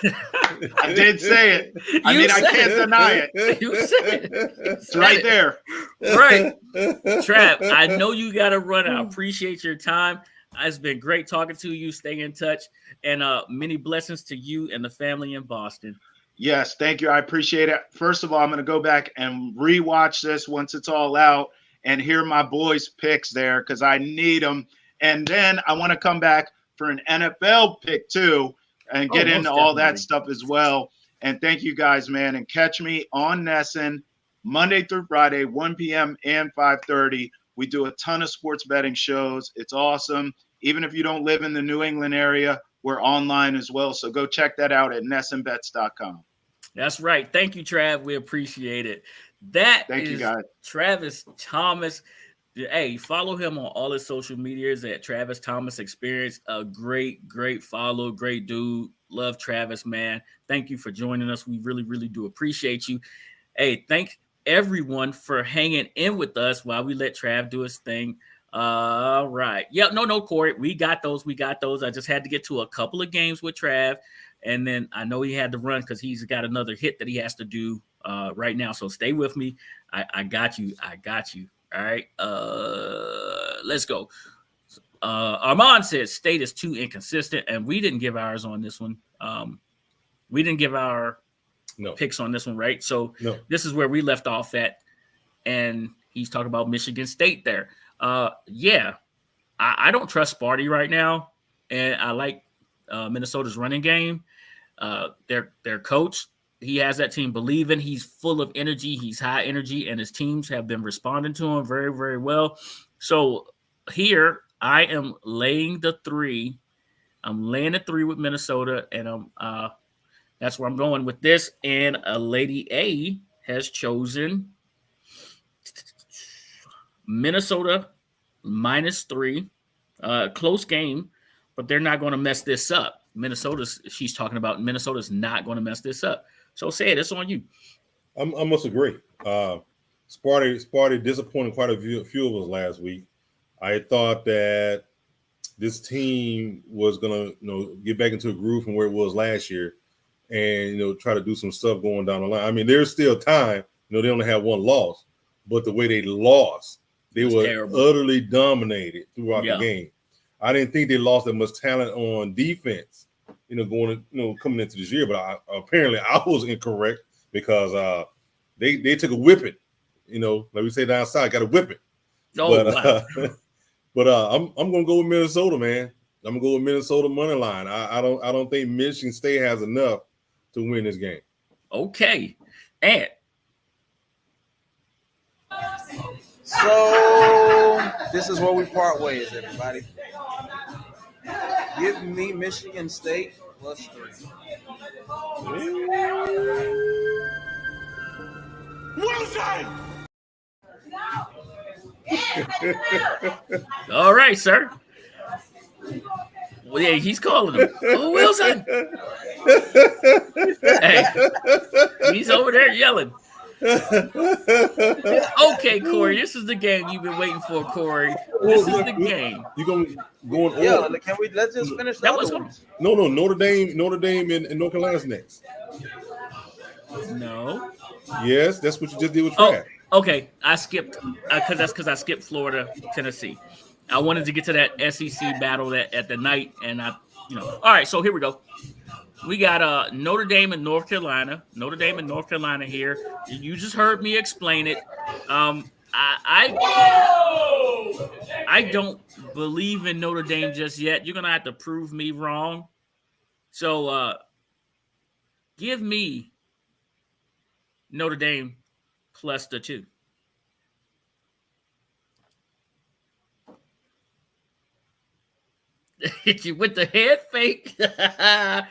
I did say it. I can't deny it. You said it. It's right there. Right. Trav, I know you got to run. I appreciate your time. It's been great talking to you. Stay in touch. And many blessings to you and the family in Boston. Yes, thank you. I appreciate it. First of all, I'm going to go back and rewatch this once it's all out and hear my boys' picks there because I need them. And then I want to come back for an NFL pick too and get into all that stuff as well. And thank you guys, man. And catch me on NESN Monday through Friday, 1 p.m. and 5:30. We do a ton of sports betting shows. It's awesome. Even if you don't live in the New England area, we're online as well. So go check that out at nesnbets.com. That's right. Thank you, Trav. We appreciate it. Thank you, guys. Travis Thomas. Hey, follow him on all his social medias at Travis Thomas Experience. A great follow. Great dude. Love Travis, man. Thank you for joining us. We really, really do appreciate you. Hey, thank everyone for hanging in with us while we let Trav do his thing. All right. Yep. No, Corey. We got those. I just had to get to a couple of games with Trav. And then I know he had to run because he's got another hit that he has to do right now. So stay with me. I got you. All right. Let's go. Armand says state is too inconsistent, and we didn't give ours on this one. We didn't give our picks on this one, right? So this is where we left off at, and he's talking about Michigan State there. I don't trust Sparty right now, and I like Minnesota's running game. Their coach, he has that team believing. He's full of energy. He's high energy, and his teams have been responding to him very, very well. So here I am laying the 3. I'm laying the 3 with Minnesota, and that's where I'm going with this. And Lady A has chosen Minnesota -3. Close game, but they're not going to mess this up. She's talking about Minnesota's not going to mess this up. So say it. It's on you. I must agree. Sparty disappointed quite a few of us last week. I thought that this team was gonna, get back into a groove from where it was last year, and try to do some stuff going down the line. I mean, there's still time. They only have one loss, but the way they lost, they were terrible. Utterly dominated throughout the game. I didn't think they lost that much talent on defense, coming into this year. But apparently I was incorrect because they took a whipping. Like we say down south, got a whipping. But I'm gonna go with Minnesota, man. I'm gonna go with Minnesota money line. I don't think Michigan State has enough to win this game. Okay, and so this is where we part ways, everybody. Give me Michigan State +3. Wilson! All right, sir. Well, yeah, he's calling him. Oh, Wilson. Hey, he's over there yelling. Okay, Corey, this is the game you've been waiting for, Corey. This is the game. You're going on. Yeah, let's just finish that one. No, Notre Dame and North Carolina's next. No. Yes, that's what you just did with Trav. Okay, I skipped because I skipped Florida, Tennessee. I wanted to get to that SEC battle at the night, and All right, so here we go. We got Notre Dame and North Carolina. Notre Dame and North Carolina here. You just heard me explain it. I don't believe in Notre Dame just yet. You're gonna have to prove me wrong. So give me Notre Dame plus the 2. Hit you with the head fake. I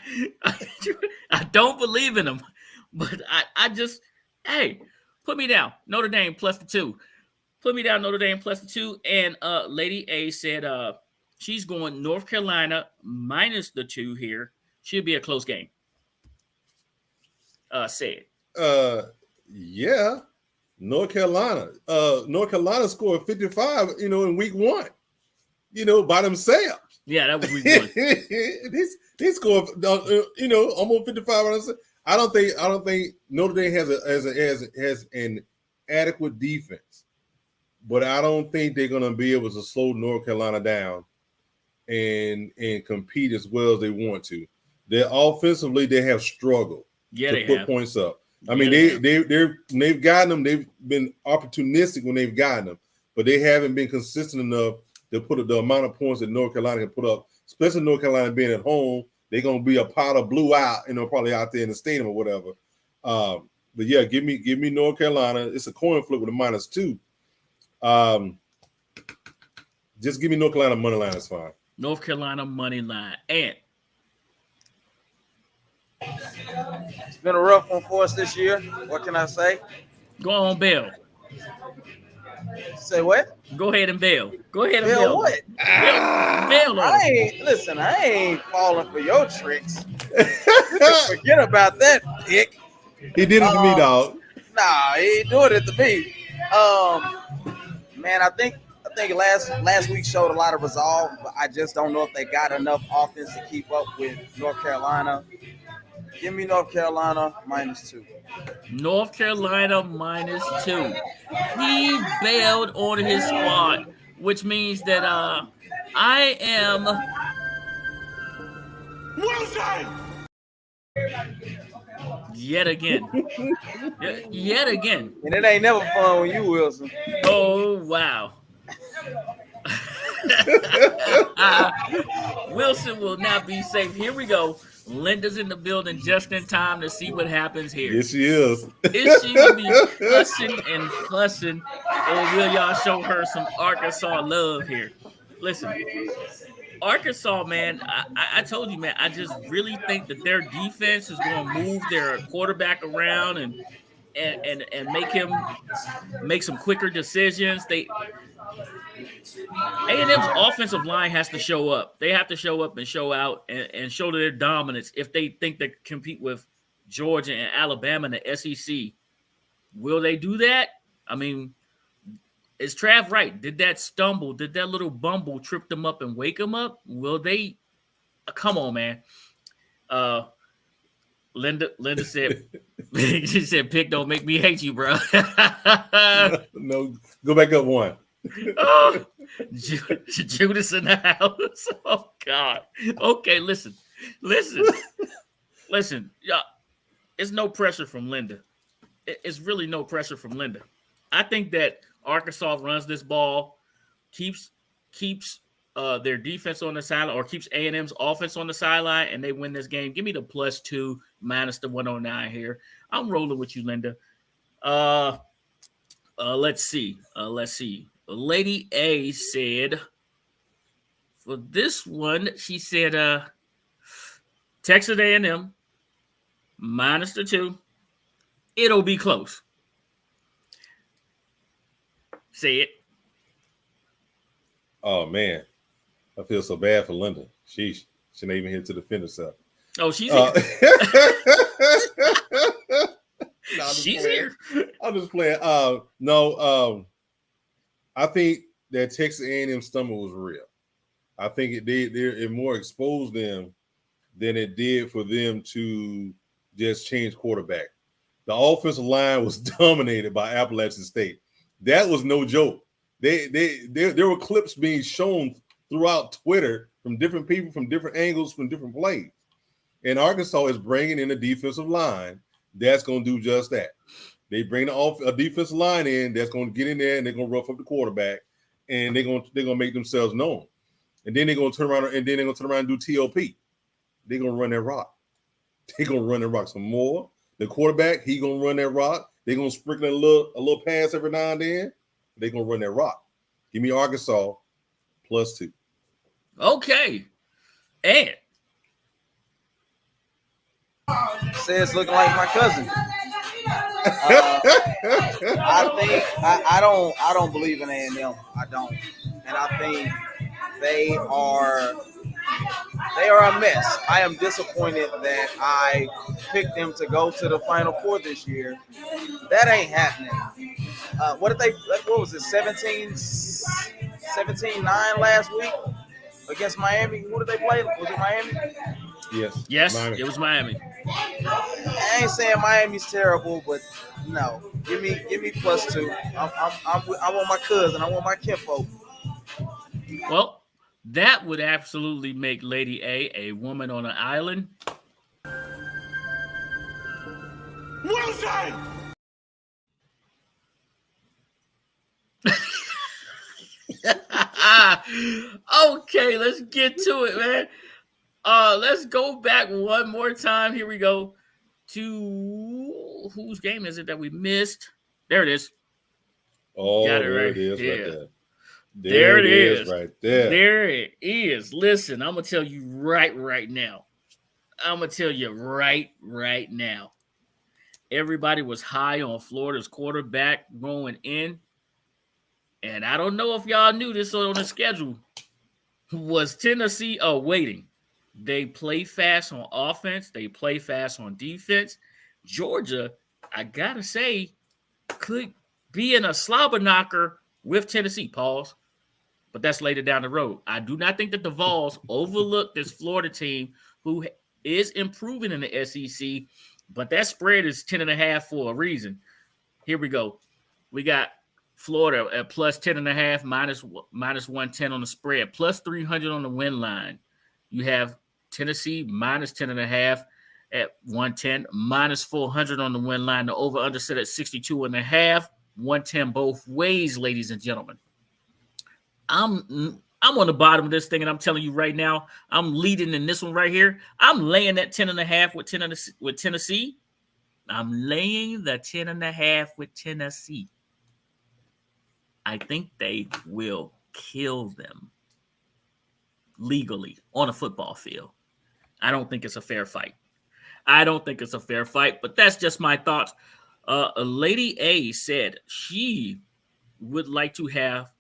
don't believe in them, but I just, hey, put me down. Notre Dame plus the 2. Put me down, Notre Dame plus the 2. And Lady A said she's going North Carolina minus the 2 here. Should be a close game. Said. Yeah. North Carolina. North Carolina scored 55, in week 1, by themselves. Yeah, that was week 1. They scored, almost 55. I don't think Notre Dame has an adequate defense, but I don't think they're going to be able to slow North Carolina down and compete as well as they want to. Offensively, they have struggled to put points up. I mean, they've gotten them. They've been opportunistic when they've gotten them, but they haven't been consistent enough to put the amount of points that North Carolina can put up, especially North Carolina being at home. They're going to be a pot of blue out, probably out there in the stadium or whatever. But yeah, give me North Carolina. It's a coin flip with a -2. Just give me North Carolina money line. It's fine. North Carolina money line. And it's been a rough one for us this year. What can I say? Go on, Bill. Say what? Go ahead and bail. Go ahead and bail. Bail What? Bail I ain't falling for your tricks. Forget about that pick. He did it to me, dog. Nah, he ain't doing it to me. Man, I think last week showed a lot of resolve, but I just don't know if they got enough offense to keep up with North Carolina. Give me North Carolina -2. North Carolina -2. He bailed on his squad, which means that I am Wilson yet again. Yet again. And it ain't never fun when you Wilson. Oh wow. Wilson will not be safe. Here we go. Linda's in the building just in time to see what happens here. Yes, she is. Is she going to be cussing and fussing, or will y'all show her some Arkansas love here? Listen, Arkansas, man, I told you, man, I just really think that their defense is going to move their quarterback around and make him make some quicker decisions. A&M's offensive line has to show up. They have to show up and show out and show their dominance if they think they compete with Georgia and Alabama in the SEC. Will they do that? I mean, is Trav right? Did that little bumble trip them up and wake them up? Will they? Come on, man. Linda said, she said, pick don't make me hate you, bro. No, go back up 1. Oh, Judas in the house. Oh God. Okay, listen. Yeah, it's no pressure from Linda. It's really no pressure from Linda. I think that Arkansas runs this ball, keeps their defense on the sideline, or keeps A&M's offense on the sideline, and they win this game. Give me the +2 minus the 109 here. I'm rolling with you, Linda. Let's see. Lady A said, for this one, she said, Texas A&M -2. It'll be close. Say it. Oh, man. I feel so bad for Linda. She's not even here to defend herself. Oh, she's here. No, she's here. I'm just playing. I think that Texas A&M stumble was real. I think it more exposed them than it did for them to just change quarterback. The offensive line was dominated by Appalachian State. That was no joke. There were clips being shown throughout Twitter from different people, from different angles, from different plays. And Arkansas is bringing in a defensive line that's going to do just that. They bring a defensive line in that's going to get in there and they're going to rough up the quarterback. and they're gonna make themselves known, and then they're gonna turn around and do TOP. They're gonna run that rock. They're gonna run that rock some more. The quarterback, he gonna run that rock. They're gonna sprinkle a little pass every now and then. They're gonna run that rock. Give me Arkansas +2. Okay. And Says looking like my cousin. I don't believe in A&M. I don't, and I think they are a mess. I am disappointed that I picked them to go to the Final Four this year. That ain't happening. What was it? 17-9 last week against Miami. Who did they play? Was it Miami? Yes, Miami. It was Miami. I ain't saying Miami's terrible, but no, give me +2. I want my cousin. I want my kinfolk. Well, that would absolutely make Lady A woman on an island. Wilson! Okay, let's get to it, man. Let's go back one more time. Here we go to whose game is it that we missed? There it is. Oh, Got it there right it is, here. right there. There it is, right there. There it is. Listen, I'm gonna tell you right now. I'm gonna tell you right now. Everybody was high on Florida's quarterback going in, and I don't know if y'all knew this on the schedule. Was Tennessee waiting? They play fast on offense. They play fast on defense. Georgia, I gotta say, could be in a slobber knocker with Tennessee. Pause. But that's later down the road. I do not think that the Vols overlooked this Florida team who is improving in the SEC, but that spread is 10.5 for a reason. Here we go. We got Florida at +10.5, minus 110 on the spread, +300 on the win line. You have Tennessee -10.5 at 110, -400 on the win line. The over-under set at 62.5, 110 both ways, ladies and gentlemen. I'm on the bottom of this thing, and I'm telling you right now, I'm leading in this one right here. I'm laying that 10.5 with Tennessee. I'm laying the 10.5 with Tennessee. I think they will kill them legally on a football field. I don't think it's a fair fight. But that's just my thoughts. Lady A said she would like to have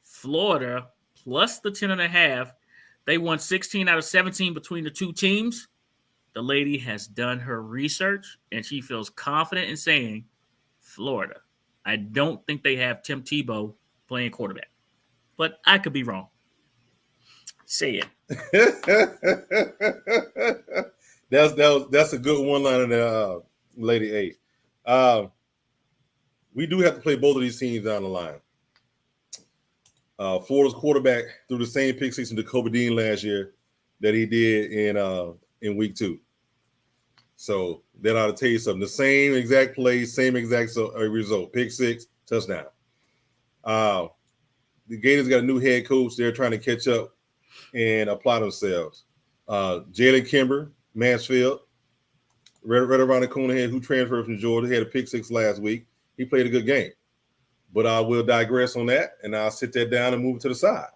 Florida plus the 10.5. They won 16 out of 17 between the two teams. The lady has done her research, and she feels confident in saying Florida. I don't think they have Tim Tebow playing quarterback, but I could be wrong. Say it. That's a good one-liner there, Lady A. We do have to play both of these teams down the line. Florida's quarterback threw the same pick six to Kobe Dean last year that he did in week 2. So that ought to tell you something. The same exact play, same exact result. Pick six, touchdown. The Gators got a new head coach. They're trying to catch up and apply themselves. Jalen Kimber, Mansfield, right around the corner here, who transferred from Georgia. He had a pick six last week. He played a good game. But I will digress on that, and I'll sit that down and move it to the side.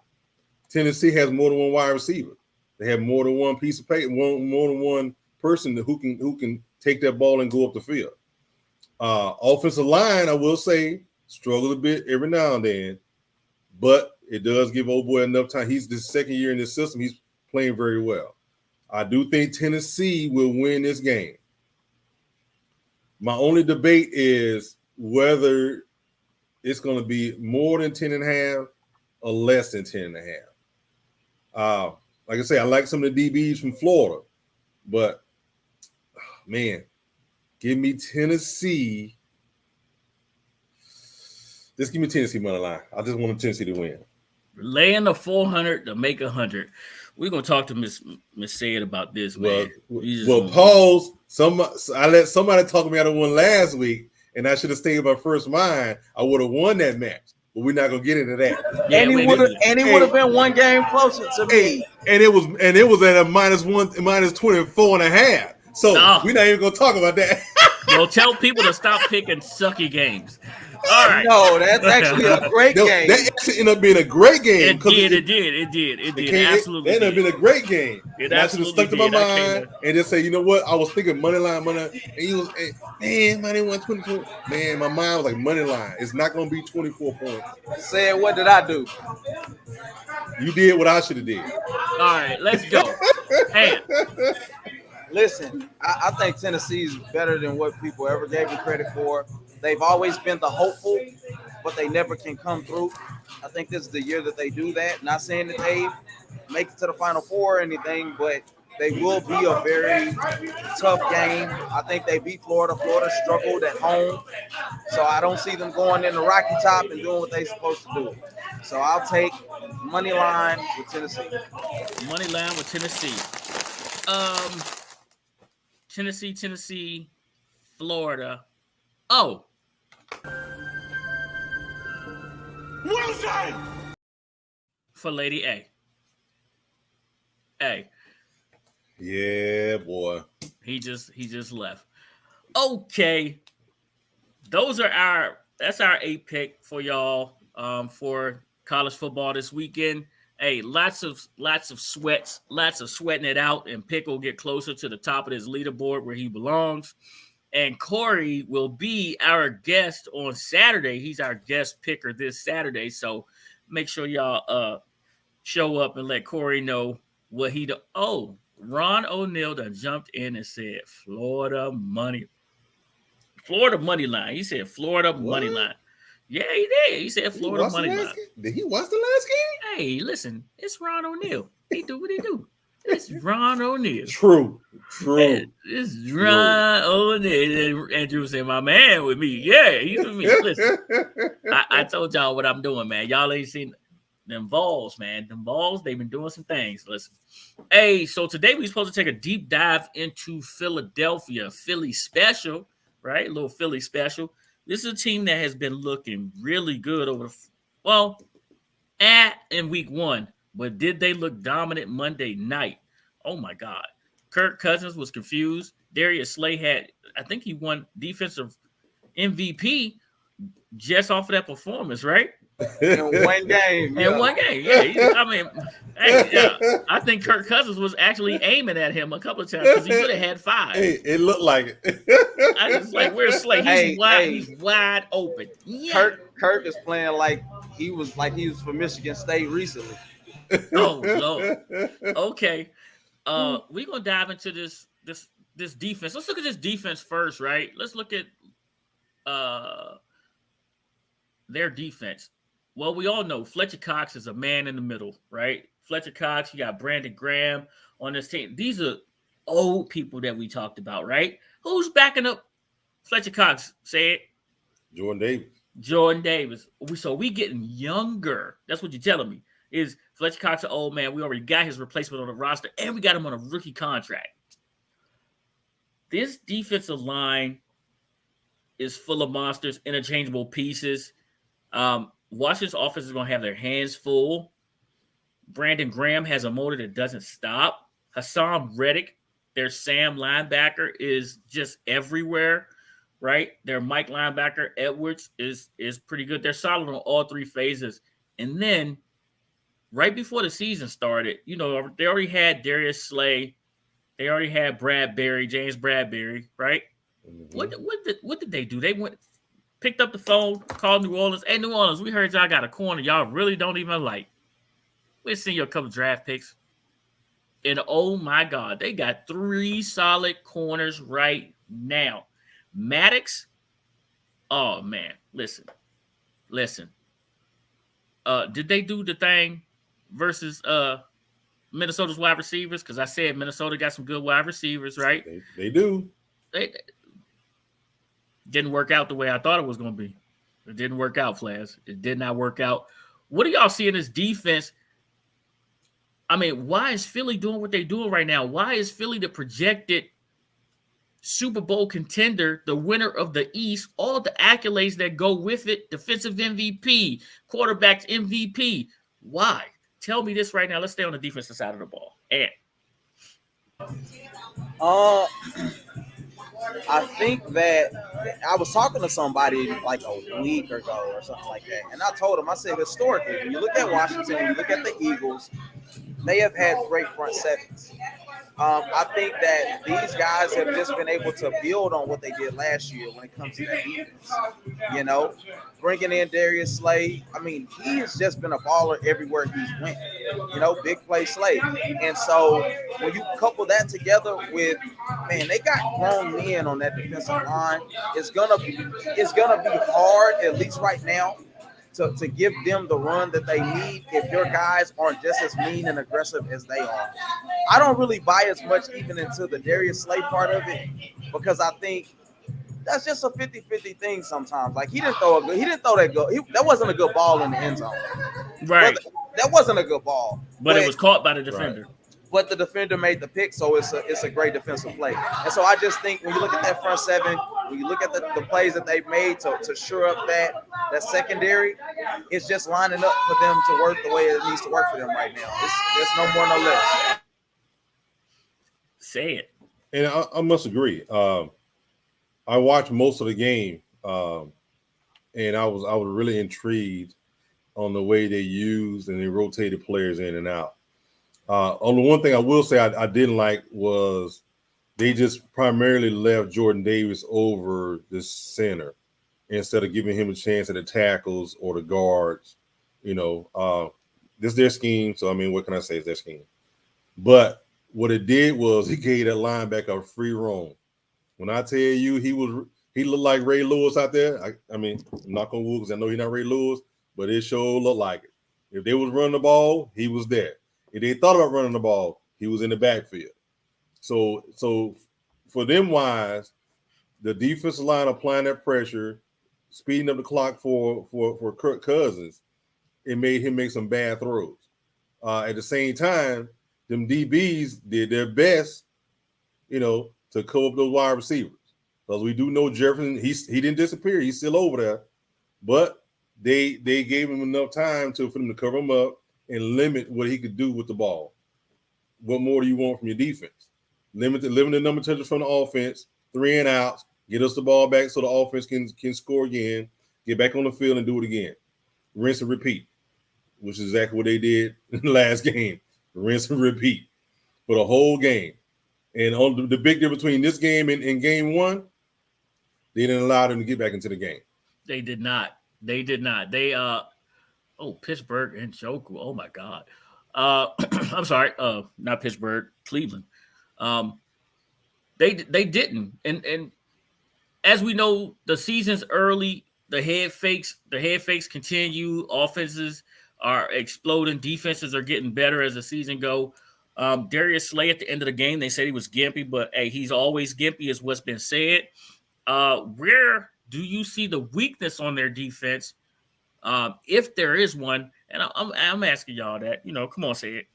Tennessee has more than one wide receiver. They have more than one piece of paper, more than one person who can take that ball and go up the field. Offensive line, I will say, struggles a bit every now and then, but it does give old boy enough time. He's the second year in this system. He's playing very well. I do think Tennessee will win this game. My only debate is whether it's going to be more than 10.5 or less than 10.5. Like I say, I like some of the DBs from Florida, but man, give me Tennessee. Just give me Tennessee money line. I just want Tennessee to win. Laying the 400 to make 100. We're gonna talk to Miss Sayed about this, man. Well, pause. I let somebody talk me out of one last week, and I should have stayed in my first mind. I would have won that match. but we're not gonna get into that. Yeah, and he wait a would have, minute. and he would have been one game closer to me. And it was at a minus 24 and a half. So we're not even gonna talk about that. Well, tell people to stop picking sucky games. All right. No, that's actually a great game. That actually ended up being a great game. It did. Absolutely. That ended up being a great game. It I should have stuck to my mind and just say, you know what? I was thinking money line, and he was, man, money won 24. Man, my mind was like money line. It's not gonna be 24 points. Said, what did I do? You did what I should have did. All right, let's go. Hey, Listen, I think Tennessee is better than what people ever gave them credit for. They've always been the hopeful, but they never can come through. I think this is the year that they do that. Not saying that they make it to the Final Four or anything, but they will be a very tough game. I think they beat Florida. Florida struggled at home. So I don't see them going in the Rocky Top and doing what they're supposed to do. So I'll take money line with Tennessee. money line with Tennessee. Tennessee, Florida. Oh. Wilson! For Lady A. Hey. Yeah, boy. He just left. Okay. That's our 8 pick for y'all for college football this weekend. Hey, lots of sweats, lots of sweating it out, and Pick will get closer to the top of this leaderboard where he belongs. And Corey will be our guest on Saturday. He's our guest picker this Saturday. So make sure y'all show up and let Corey know what he do. Oh, Ron O'Neal done jumped in and said Florida money line. He said Florida money line. Yeah, he did. He said Florida money line. Did he watch the last game? Hey, listen, it's Ron O'Neal. He do what he do. It's Ron O'Neal. True. It's Ron O'Neal. Andrew said, my man with me. Yeah, he's with me. Listen, I told y'all what I'm doing, man. Y'all ain't seen them Vols, man. Them Vols, they've been doing some things. Listen. Hey, so today we're supposed to take a deep dive into Philadelphia. Philly special, right? A little Philly special. This is a team that has been looking really good in week 1. But did they look dominant Monday night? Oh, my God. Kirk Cousins was confused. Darius Slay I think he won defensive MVP just off of that performance, right? In one game. One game, yeah. I think Kirk Cousins was actually aiming at him a couple of times because he could have had 5. Hey, it looked like it. I was like, where's Slay? He's wide open. Yeah. Kirk is playing like he was for Michigan State recently. Oh, Lord. Okay. We're gonna dive into this defense. Let's look at this defense first, right? Let's look at their defense. Well, we all know Fletcher Cox is a man in the middle, right? Fletcher Cox, you got Brandon Graham on this team. These are old people that we talked about, right? Who's backing up Fletcher Cox? Say it. Jordan Davis. So we getting younger. That's what you're telling me. Is Fletcher Cox an old man? We already got his replacement on the roster, and we got him on a rookie contract. This defensive line is full of monsters, interchangeable pieces. Washington's offense is going to have their hands full. Brandon Graham has a motor that doesn't stop. Hassan Reddick, their Sam linebacker, is just everywhere, right? Their Mike linebacker, Edwards, is pretty good. They're solid on all 3 phases. And then right before the season started, they already had Darius Slay. They already had James Bradbury, right? Mm-hmm. What did they do? They picked up the phone, called New Orleans. Hey, New Orleans, we heard y'all got a corner y'all really don't even like. We'll send you a couple draft picks. And oh my God, they got 3 solid corners right now. Maddox, oh man, listen. Did they do the thing versus Minnesota's wide receivers? Because I said Minnesota got some good wide receivers, right? They do. They didn't work out the way I thought it was going to be. It didn't work out, Flash. It did not work out. What do y'all see in this defense? I mean, why is Philly doing what they're doing right now? Why is Philly the projected Super Bowl contender, the winner of the East, all the accolades that go with it, defensive MVP, quarterback MVP. Why? Tell me this right now. Let's stay on the defensive side of the ball. And I think that I was talking to somebody like a week ago or something like that, and I told him, I said, historically, when you look at Washington, when you look at the Eagles, they have had great front sevens. I think that these guys have just been able to build on what they did last year when it comes to that defense. You know, bringing in Darius Slay. I mean, he has just been a baller everywhere he's went. You know, big play Slay. And so when you couple that together with, man, they got grown men on that defensive line. It's gonna be hard, at least right now, to give them the run that they need if your guys aren't just as mean and aggressive as they are. I don't really buy as much even into the Darius Slay part of it, because I think that's just a 50-50 thing sometimes. Like, he didn't throw that good. That wasn't a good ball in the end zone. right. That wasn't a good ball. But it was caught by the defender. Right. But the defender made the pick, so it's a great defensive play. And so I just think when you look at that front seven, when you look at the plays that they've made to shore up that secondary, it's just lining up for them to work the way it needs to work for them right now. There's no more, no less. Say it. And I must agree. I watched most of the game, and I was really intrigued on the way they used and they rotated players in and out. Only one thing I will say I didn't like was they just primarily left Jordan Davis over the center instead of giving him a chance at the tackles or the guards. You know, this is their scheme. So, I mean, what can I say? It's their scheme. But what it did was he gave that linebacker a free roam. When I tell you he looked like Ray Lewis out there, I mean, I'm not going to woo because I know he's not Ray Lewis, but it sure looked like it. If they was running the ball, he was there. If they thought about running the ball, he was in the backfield. So for them wise, the defensive line applying that pressure, speeding up the clock for Kirk Cousins, it made him make some bad throws. At the same time, them DBs did their best, you know, to cover up those wide receivers. Because we do know Jefferson, he didn't disappear. He's still over there. But they gave him enough time for them to cover him up and limit what he could do with the ball. What more do you want from your defense? Limit the number of touches from the offense, 3 and outs, get us the ball back so the offense can score again, get back on the field and do it again. Rinse and repeat, which is exactly what they did in the last game. Rinse and repeat for the whole game. And on the big difference between this game and game one, they didn't allow them to get back into the game. They did not. They Pittsburgh and Joku. Oh my God. I'm sorry. Not Pittsburgh, Cleveland. They didn't. And as we know, the season's early. The head fakes continue. Offenses are exploding. Defenses are getting better as the season go. Darius Slay at the end of the game, they said he was gimpy, but hey, he's always gimpy is what's been said. Where do you see the weakness on their defense? If there is one, and I'm asking y'all that, come on, say it.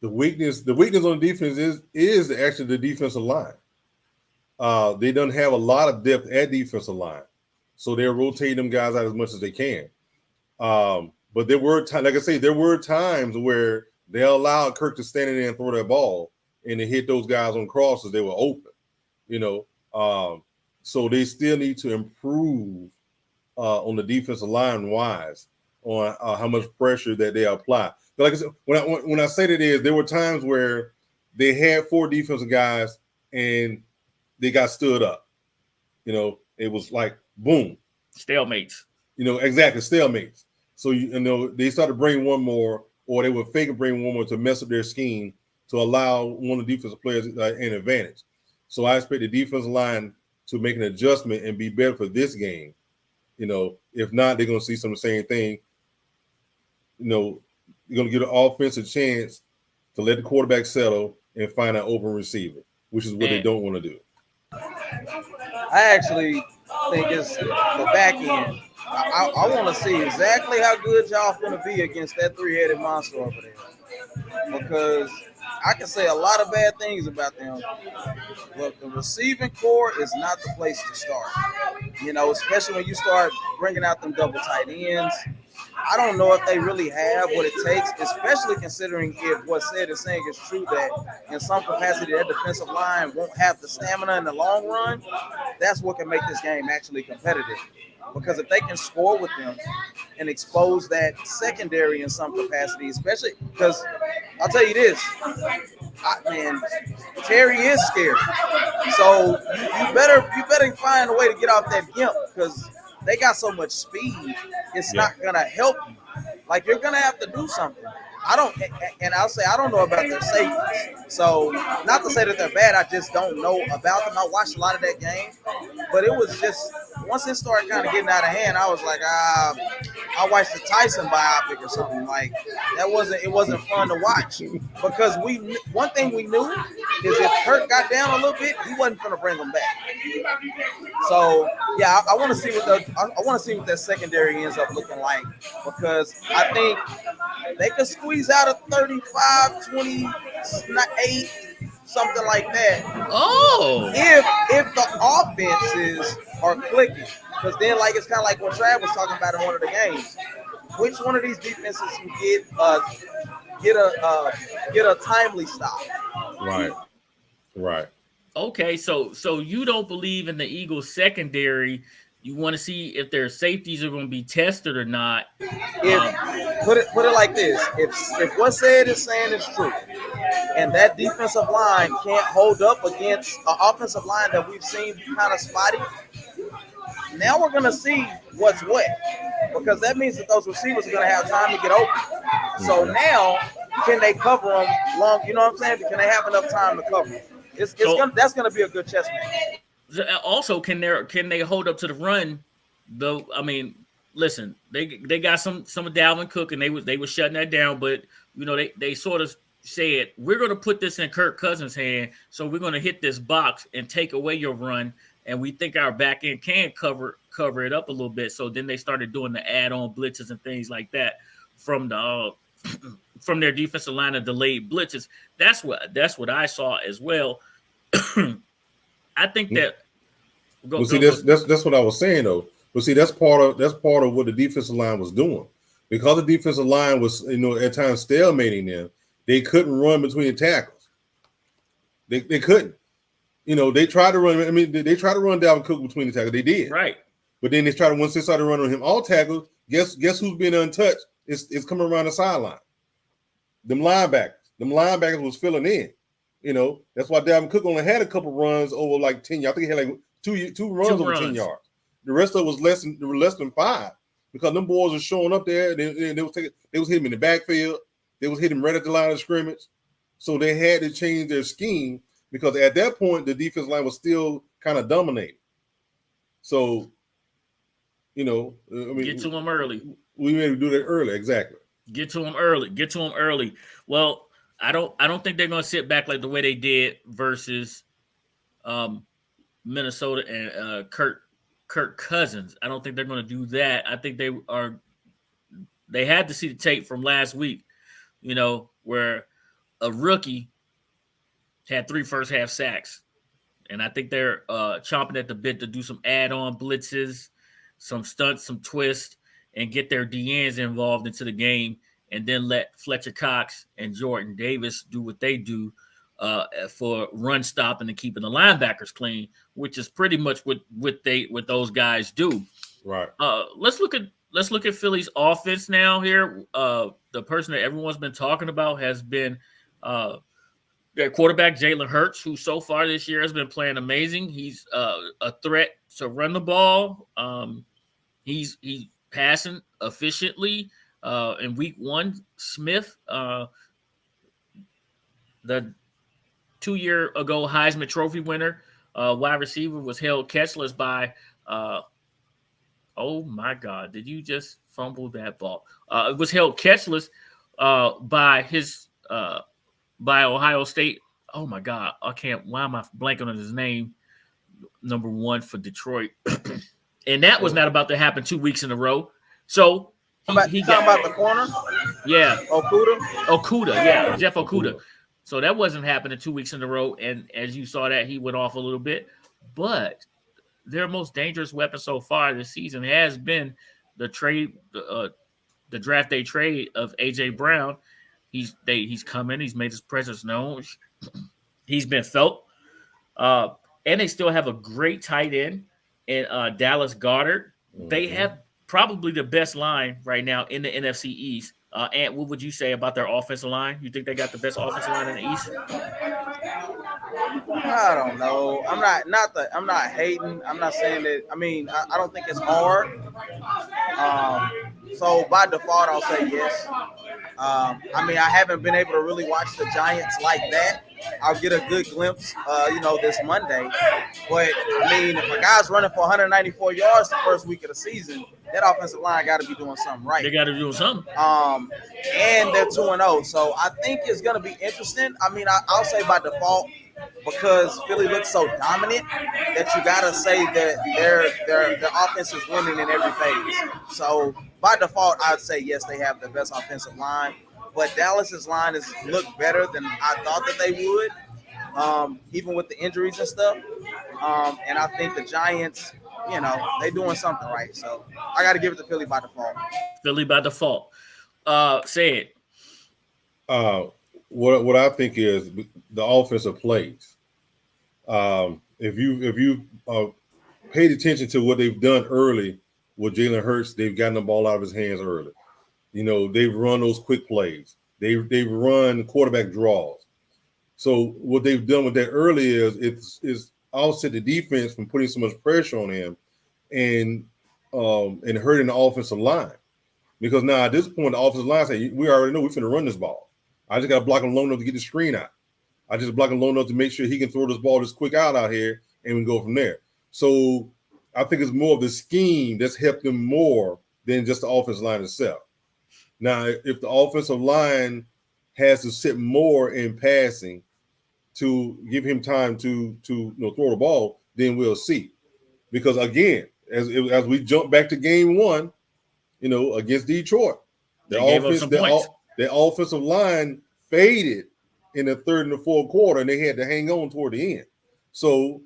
The weakness on defense is actually the defensive line. They don't have a lot of depth at defensive line, so they're rotating them guys out as much as they can. But there were times where they allowed Kirk to stand in there and throw that ball, and to hit those guys on crosses. They were open, so they still need to improve on the defensive line wise on how much pressure that they apply. But like I said, when I say that there were times where they had 4 defensive guys and they got stood up. It was like boom, stalemates. Exactly, stalemates. So they started to bring one more, or they would fake and bring one more to mess up their scheme to allow one of the defensive players an advantage. So I expect the defensive line to make an adjustment and be better for this game. If not, they're going to see some of the same thing. You're going to get an offensive chance to let the quarterback settle and find an open receiver, which is what they don't want to do. I actually think it's the back end. I want to see exactly how good y'all going to be against that 3-headed monster over there. Because I can say a lot of bad things about them. But the receiving core is not the place to start. You know, especially when you start bringing out them double tight ends. I don't know if they really have what it takes, especially considering if what's said is saying is true, that in some capacity that defensive line won't have the stamina in the long run. That's what can make this game actually competitive. Because if they can score with them and expose that secondary in some capacity, especially because I'll tell you this, man, Terry is scary. So you better find a way to get off that gimp because they got so much speed. It's not gonna help you. Like you're gonna have to do something. I'll say I don't know about their safeties. So not to say that they're bad, I just don't know about them. I watched a lot of that game, but it was just once it started kind of getting out of hand, I was like, I watched the Tyson biopic or something. Like it wasn't fun to watch because one thing we knew is if Kirk got down a little bit, he wasn't gonna bring him back. So yeah, I want to see what that secondary ends up looking like because I think they could squeeze out a 35, 28, something like that. Oh, If the offenses are clicking, because then like it's kind of like what Trav was talking about in one of the games. Which one of these defenses can get a timely stop? Right. okay. So you don't believe in the Eagles secondary. You want to see if their safeties are going to be tested or not. Put it like this: if what's said is saying is true, and that defensive line can't hold up against an offensive line that we've seen kind of spotty, now we're gonna see what's what, because that means that those receivers are gonna have time to get open. So now, can they cover them long? You know what I'm saying? Can they have enough time to cover them? That's gonna be a good chess match. Also, can they hold up to the run? Though, I mean, listen, they got some of Dalvin Cook, and they were shutting that down. But you know, they sort of said we're going to put this in Kirk Cousins' hand, so we're going to hit this box and take away your run, and we think our back end can cover it up a little bit. So then they started doing the add-on blitzes and things like that from the from their defensive line of delayed blitzes. That's what I saw as well. I think that. That's what I was saying though. But see, that's part of what the defensive line was doing, because the defensive line was at times stalemating them. They couldn't run between the tackles. They couldn't. They tried to run. I mean, they tried to run Dalvin Cook between the tackles. They did. Right. But then once they started running him all tackles. Guess who's been untouched? It's coming around the sideline. Them linebackers was filling in. That's why Dalvin Cook only had a couple runs over like 10 yards. I think he had like two runs over 10 yards. The rest of it was less than 5, because them boys are showing up there. They was hitting him in the backfield. They was hitting him right at the line of scrimmage. So they had to change their scheme, because at that point the defense line was still kind of dominating. So, I mean, get to them early. We made to do that early, exactly. Get to them early. Well, I don't think they're going to sit back like the way they did versus Minnesota and Kirk Cousins. I don't think they're going to do that. I think they had to see the tape from last week, where a rookie had 3 first half sacks. And I think they're chomping at the bit to do some add-on blitzes, some stunts, some twists, and get their DNs involved into the game, and then let Fletcher Cox and Jordan Davis do what they do for run stopping and keeping the linebackers clean, which is pretty much what those guys do. Right. Let's look at Philly's offense now here. The person that everyone's been talking about has been their quarterback, Jalen Hurts, who so far this year has been playing amazing. He's a threat to run the ball. He's passing efficiently. In week 1, Smith, the 2 year ago Heisman Trophy winner, wide receiver, was held catchless by oh my God, did you just fumble that ball? It was held catchless by Ohio State. Oh my God, why am I blanking on his name? Number 1 for Detroit. And that was not about to happen 2 weeks in a row. So he talking about the corner? Yeah. Okuda, yeah. Jeff Okuda. So that wasn't happening 2 weeks in a row. And as you saw that, he went off a little bit. But their most dangerous weapon so far this season has been the draft day trade of A.J. Brown. He's come in. He's made his presence known. He's been felt. And they still have a great tight end in Dallas Goedert. They have probably the best line right now in the NFC East. Ant, what would you say about their offensive line? You think they got the best offensive line in the East? I don't know. I'm not hating. I'm not saying that. I mean, I don't think it's hard. So by default, I'll say yes. I mean, I haven't been able to really watch the Giants like that. I'll get a good glimpse, this Monday. But I mean, if a guy's running for 194 yards the first week of the season, that offensive line got to be doing something right. They got to do something. And they're 2-0, so I think it's going to be interesting. I mean, I'll say by default, because Philly looks so dominant, that you got to say that their offense is winning in every phase. So by default, I'd say yes, they have the best offensive line. But Dallas's line has looked better than I thought that they would, even with the injuries and stuff. And I think the Giants, they're doing something right. So I got to give it to Philly by default. Philly by default. Say it. What I think is the offensive plays. If you paid attention to what they've done early with Jalen Hurts, they've gotten the ball out of his hands early. They've run those quick plays. They've run quarterback draws. So what they've done with that early is offset the defense from putting so much pressure on him and hurting the offensive line. Because now at this point, the offensive line say, we already know we're finna run this ball. I just got to block him low enough to get the screen out. I just block him low enough to make sure he can throw this ball this quick out here and we go from there. So I think it's more of the scheme that's helped them more than just the offensive line itself. Now, if the offensive line has to sit more in passing to give him time to throw the ball, then we'll see. Because again, as we jump back to game one, against Detroit, the offensive line faded in the third and the fourth quarter, and they had to hang on toward the end. So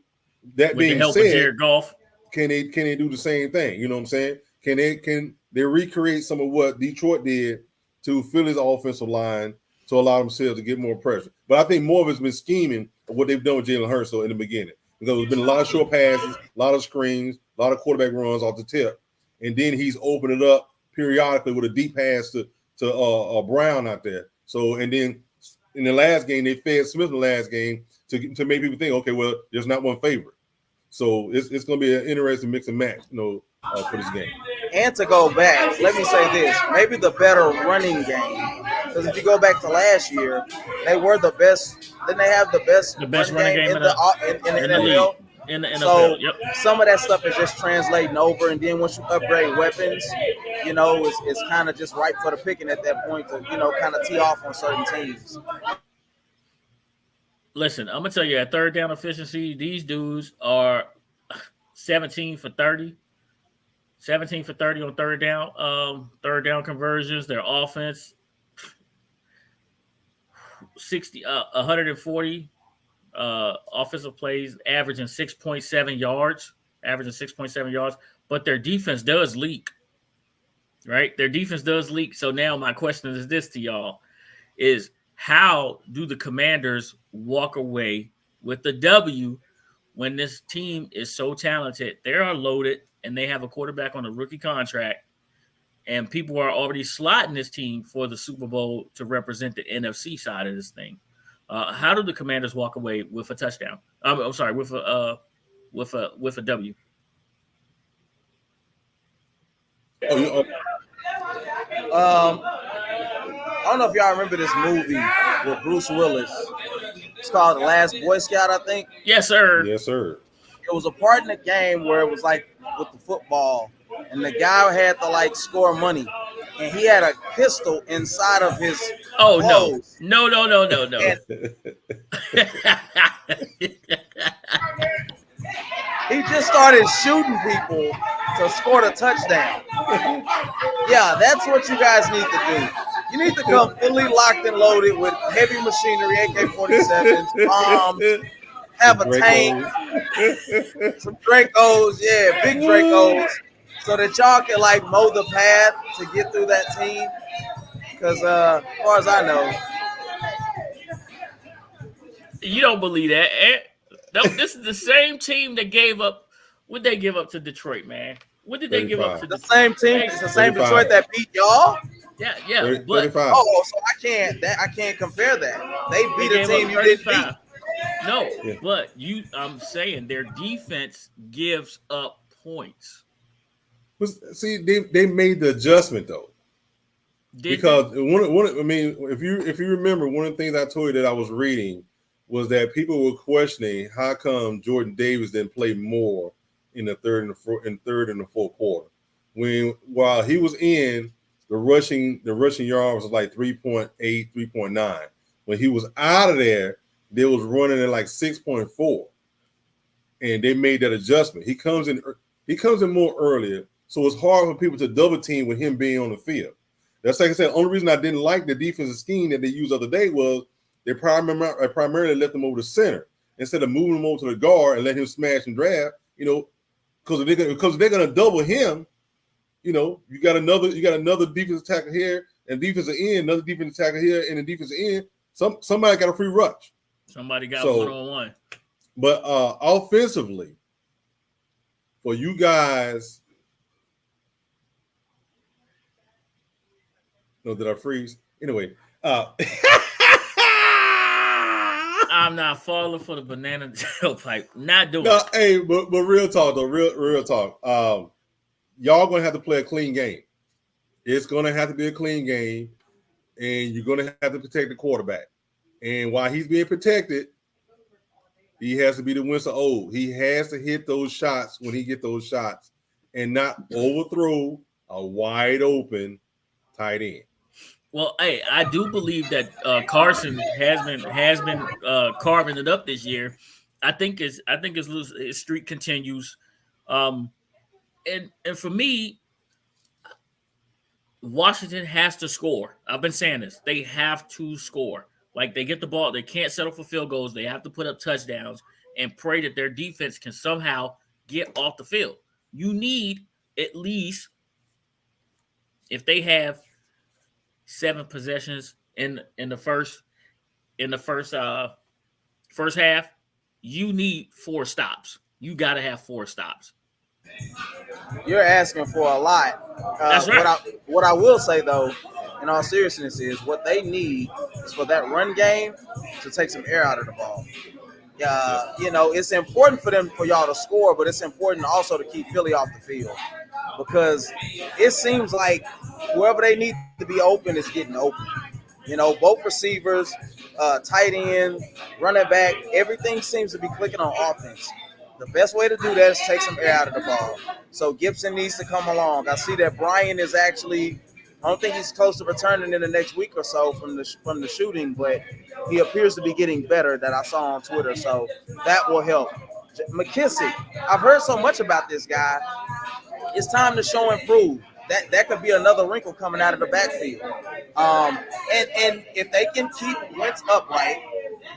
that being said, Jared Goff, can they do the same thing? You know what I'm saying? Can they recreate some of what Detroit did to Philly's offensive line to allow themselves to get more pressure? But I think more of it's been scheming of what they've done with Jalen Hurts in the beginning. Because there's been a lot of short passes, a lot of screens, a lot of quarterback runs off the tip. And then he's opened it up periodically with a deep pass to Brown out there. So, and then in the last game, they fed Smith in the last game to make people think, okay, well, there's not one favorite. So it's going to be an interesting mix and match, for this game. And to go back, let me say this, maybe the better running game. Because if you go back to last year, they were the best. Didn't they have the best running game in the NFL? In the NFL, so yep. Some of that stuff is just translating over, and then once you upgrade weapons, it's kind of just ripe for the picking at that point to kind of tee off on certain teams. Listen, I'm gonna tell you, at third down efficiency, these dudes are 17 for 30 on third down conversions. Their offense 140 offensive plays, averaging 6.7 yards, but their defense does leak, right? Their defense does leak. So now my question is this to y'all is, how do the Commanders walk away with the W when this team is so talented? They are loaded and they have a quarterback on a rookie contract, and people are already slotting this team for the Super Bowl to represent the NFC side of this thing. How do the Commanders walk away with a touchdown? I'm sorry, with a W. I don't know if y'all remember this movie with Bruce Willis. It's called The Last Boy Scout, I think. Yes, sir. Yes, sir. It was a part in the game where it was like with the football, and the guy had to score money, and he had a pistol inside of his clothes. No. He just started shooting people to score the touchdown. Yeah, that's what you guys need to do. You need to come fully locked and loaded with heavy machinery, AK-47s, bombs, have a tank, some Dracos, big Dracos, so that y'all can like mow the path to get through that team. Because as far as I know, You don't believe that? No, this is the same team that gave up. What they give up to Detroit, man? What did they give up to the Detroit? same team, it's the same 35. Detroit that beat y'all. Yeah, but 35. So I can't compare that. They they beat a gave team up you didn't beat. 35. No, Yeah. but I'm saying their defense gives up points. See, they made the adjustment though. Because if you remember, one of the things I told you that I was reading was that people were questioning how come Jordan Davis didn't play more in the third and the fourth quarter. While he was in, the rushing yard was like 3.8, 3.9. When he was out of there, they was running at like 6.4. And they made that adjustment. He comes in more earlier, so it's hard for people to double team with him being on the field. That's like I said, the only reason I didn't like the defensive scheme that they used the other day was they primarily left him over the center instead of moving him over to the guard and let him smash and grab, because they're gonna double him, you got another defensive tackle here and defensive end, another defensive tackle here and a defensive end. Somebody got a free rush. Somebody got one-on-one. But offensively, for you guys, did I freeze? Anyway, I'm not falling for the banana tailpipe. Not doing no, it. hey, but real talk though, real talk. Y'all gonna have to play a clean game. It's gonna have to be a clean game, and you're gonna have to protect the quarterback. And while he's being protected, he has to be the Winston old. He has to hit those shots when he get those shots, and not overthrow a wide open tight end. Well, hey, I do believe that Carson has been carving it up this year. I think his streak continues, and for me, Washington has to score. I've been saying this; they have to score. Like they get the ball, they can't settle for field goals. They have to put up touchdowns and pray that their defense can somehow get off the field. You need at least, if they have 7 possessions in the first half, you need 4 stops. You got to have 4 stops. You're asking for a lot. That's right. What I will say though, in all seriousness, is what they need is for that run game to take some air out of the ball. It's important for y'all to score, but it's important also to keep Philly off the field, because it seems like whoever they need to be open is getting open. Both receivers, tight end, running back, everything seems to be clicking on offense. The best way to do that is take some air out of the ball. So Gibson needs to come along. I see that Brian is actually, I don't think he's close to returning in the next week or so from the shooting, but he appears to be getting better, that I saw on Twitter. So that will help. McKissick, I've heard so much about this guy. It's time to show and prove. That could be another wrinkle coming out of the backfield. And if they can keep Wentz upright,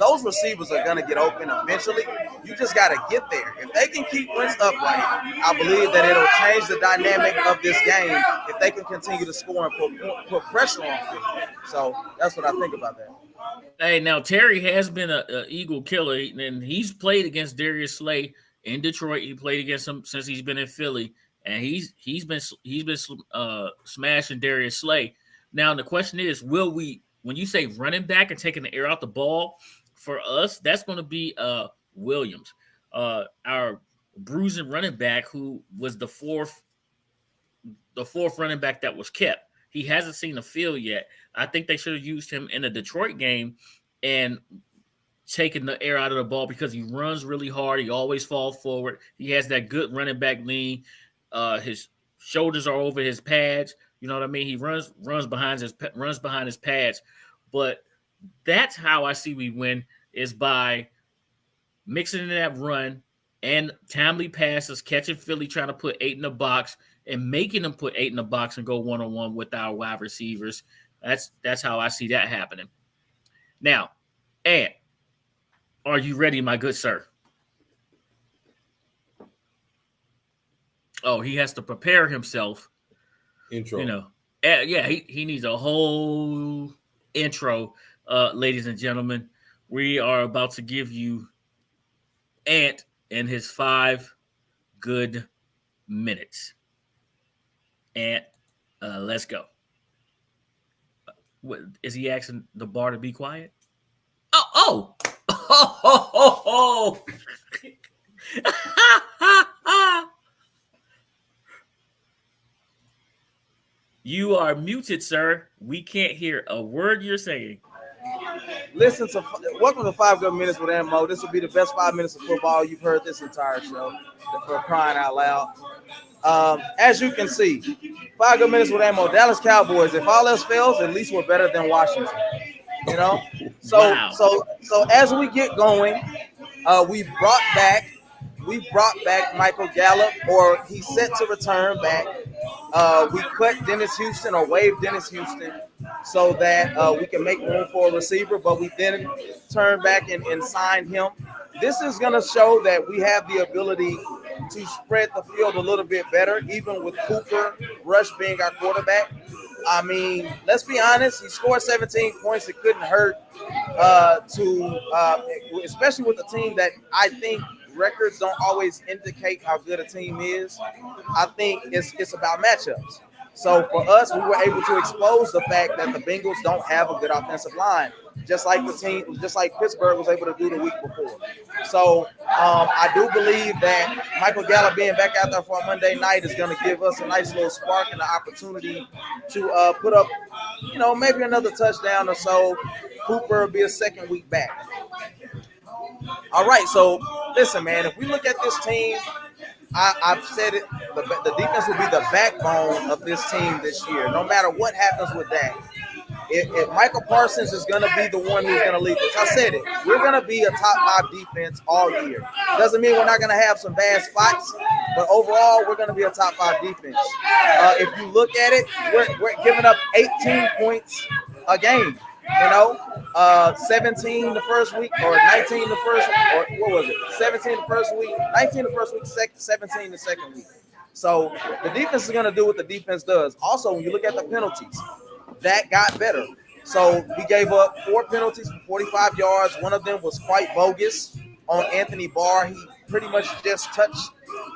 those receivers are going to get open eventually. You just got to get there. If they can keep Wentz upright, I believe that it'll change the dynamic of this game if they can continue to score and put pressure on Philly. So that's what I think about that. Hey, now Terry has been a Eagle killer, and he's played against Darius Slay in Detroit. He played against him since he's been in Philly, and he's been smashing Darius Slay. Now the question is, will we? When you say running back and taking the air out the ball, for us, that's going to be Williams, our bruising running back, who was the fourth running back that was kept. He hasn't seen the field yet. I think they should have used him in the Detroit game and taken the air out of the ball, because he runs really hard. He always falls forward. He has that good running back lean. His shoulders are over his pads. You know what I mean? He runs behind his pads. But that's how I see we win, is by mixing in that run and timely passes, catching Philly trying to put 8 in the box, and making them put 8 in the box and go one-on-one with our wide receivers. That's how I see that happening. Now, Ant, are you ready, my good sir? Oh, he has to prepare himself. Intro. You know, yeah, he needs a whole intro, ladies and gentlemen. We are about to give you Ant and his 5 good minutes. Ant, let's go. What, is he asking the bar to be quiet? Oh. You are muted, sir. We can't hear a word you're saying. Welcome to 5 Good Minutes with AntMoe. This will be the best 5 minutes of football you've heard this entire show, for crying out loud. As you can see, 5 Good Minutes with AntMoe. Dallas Cowboys, if all else fails, at least we're better than Washington. You know? Wow. So as we get going, we've brought back Michael Gallup, or he's set to return back. We cut Dennis Houston, or waived Dennis Houston, so that we can make room for a receiver, but we then turned back and signed him. This is going to show that we have the ability to spread the field a little bit better, even with Cooper Rush being our quarterback. I mean, let's be honest, he scored 17 points. It couldn't hurt especially with a team that I think records don't always indicate how good a team is. I think it's about matchups. So for us, we were able to expose the fact that the Bengals don't have a good offensive line, just like Pittsburgh was able to do the week before. So I do believe that Michael Gallup being back out there for a Monday night is going to give us a nice little spark and the opportunity to put up, maybe another touchdown or so. Cooper will be a second week back. All right, so listen, man, if we look at this team, I've said it, the defense will be the backbone of this team this year, no matter what happens with that. If Michael Parsons is going to be the one who's going to lead this, I said it, we're going to be a top 5 defense all year. Doesn't mean we're not going to have some bad spots, but overall, we're going to be a top 5 defense. If you look at it, we're giving up 18 points a game. 17 the first week, or 19 the first, or what was it? 17 the first week, 19 the first week, 17 the second week. So the defense is going to do what the defense does. Also, when you look at the penalties, that got better. So we gave up 4 penalties for 45 yards. One of them was quite bogus on Anthony Barr. He pretty much just touched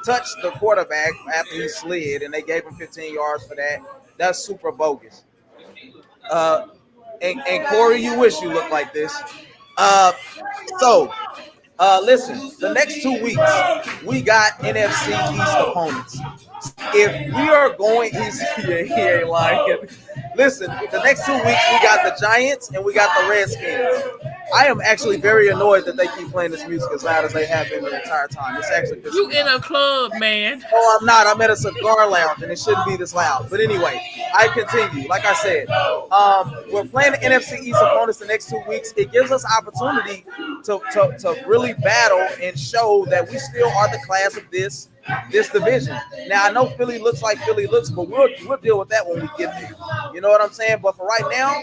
the quarterback after he slid, and they gave him 15 yards for that. That's super bogus. And Corey, you wish you looked like this. Listen, the next 2 weeks, we got NFC East opponents. If we are going, he ain't lying. Listen, the next 2 weeks, we got the Giants and we got the Redskins. I am actually very annoyed that they keep playing this music as loud as they have been the entire time. It's actually you in a club, man. Oh, I'm not. I'm at a cigar lounge, and it shouldn't be this loud. But anyway, I continue. Like I said, we're playing the NFC East opponents the next 2 weeks. It gives us opportunity to really battle and show that we still are the class of this division. Now, I know Philly looks like Philly looks, but we'll deal with that when we get there. You know what I'm saying? But for right now,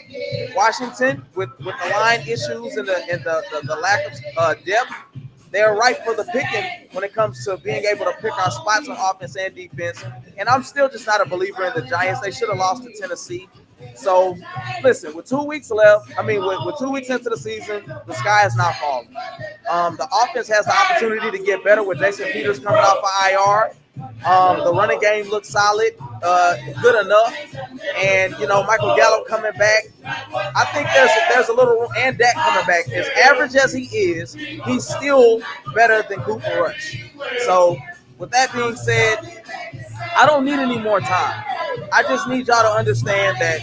Washington, with the line issues and the lack of depth, they're ripe for the picking when it comes to being able to pick our spots on offense and defense. And I'm still just not a believer in the Giants. They should have lost to Tennessee. So, listen, with 2 weeks left, with 2 weeks into the season, the sky is not falling. The offense has the opportunity to get better with Jason Peters coming off of IR. The running game looks solid, good enough. And, Michael Gallup coming back. I think there's a little room, and Dak coming back. As average as he is, he's still better than Cooper Rush. So, with that being said, I don't need any more time. I just need y'all to understand that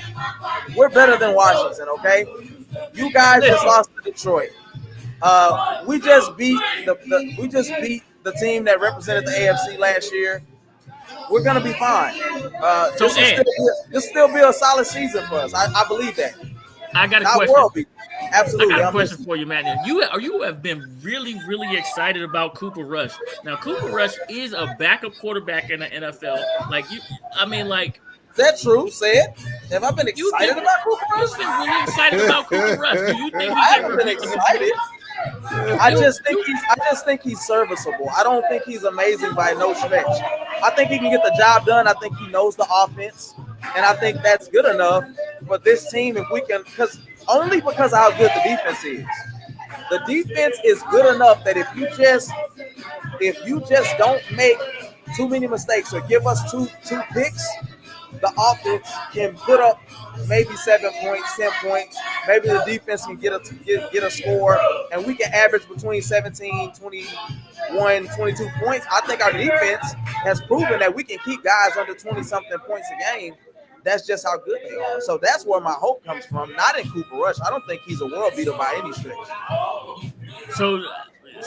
we're better than Washington, okay? You guys just lost to Detroit. We just beat the team that represented the AFC last year. We're gonna be fine. This still be a solid season for us. I believe that. I got a Not question. world beat. Absolutely. I got a question for you, man. You have been really, really excited about Cooper Rush. Now, Cooper Rush is a backup quarterback in the NFL. Is that true? Say it. Have I been excited about Cooper Rush? You've been really excited about Cooper Rush. Do you think he I can haven't been repeat the excited. I just think he's serviceable. I don't think he's amazing by no stretch. I think he can get the job done. I think he knows the offense, and I think that's good enough for this team if we can. Because of how good the defense is. The defense is good enough that if you just don't make too many mistakes or give us two picks, the offense can put up maybe 7 points, 10 points. Maybe the defense can get a score, and we can average between 17, 21, 22 points. I think our defense has proven that we can keep guys under 20-something points a game. That's just how good they are. So that's where my hope comes from, not in Cooper Rush. I don't think he's a world beater by any stretch.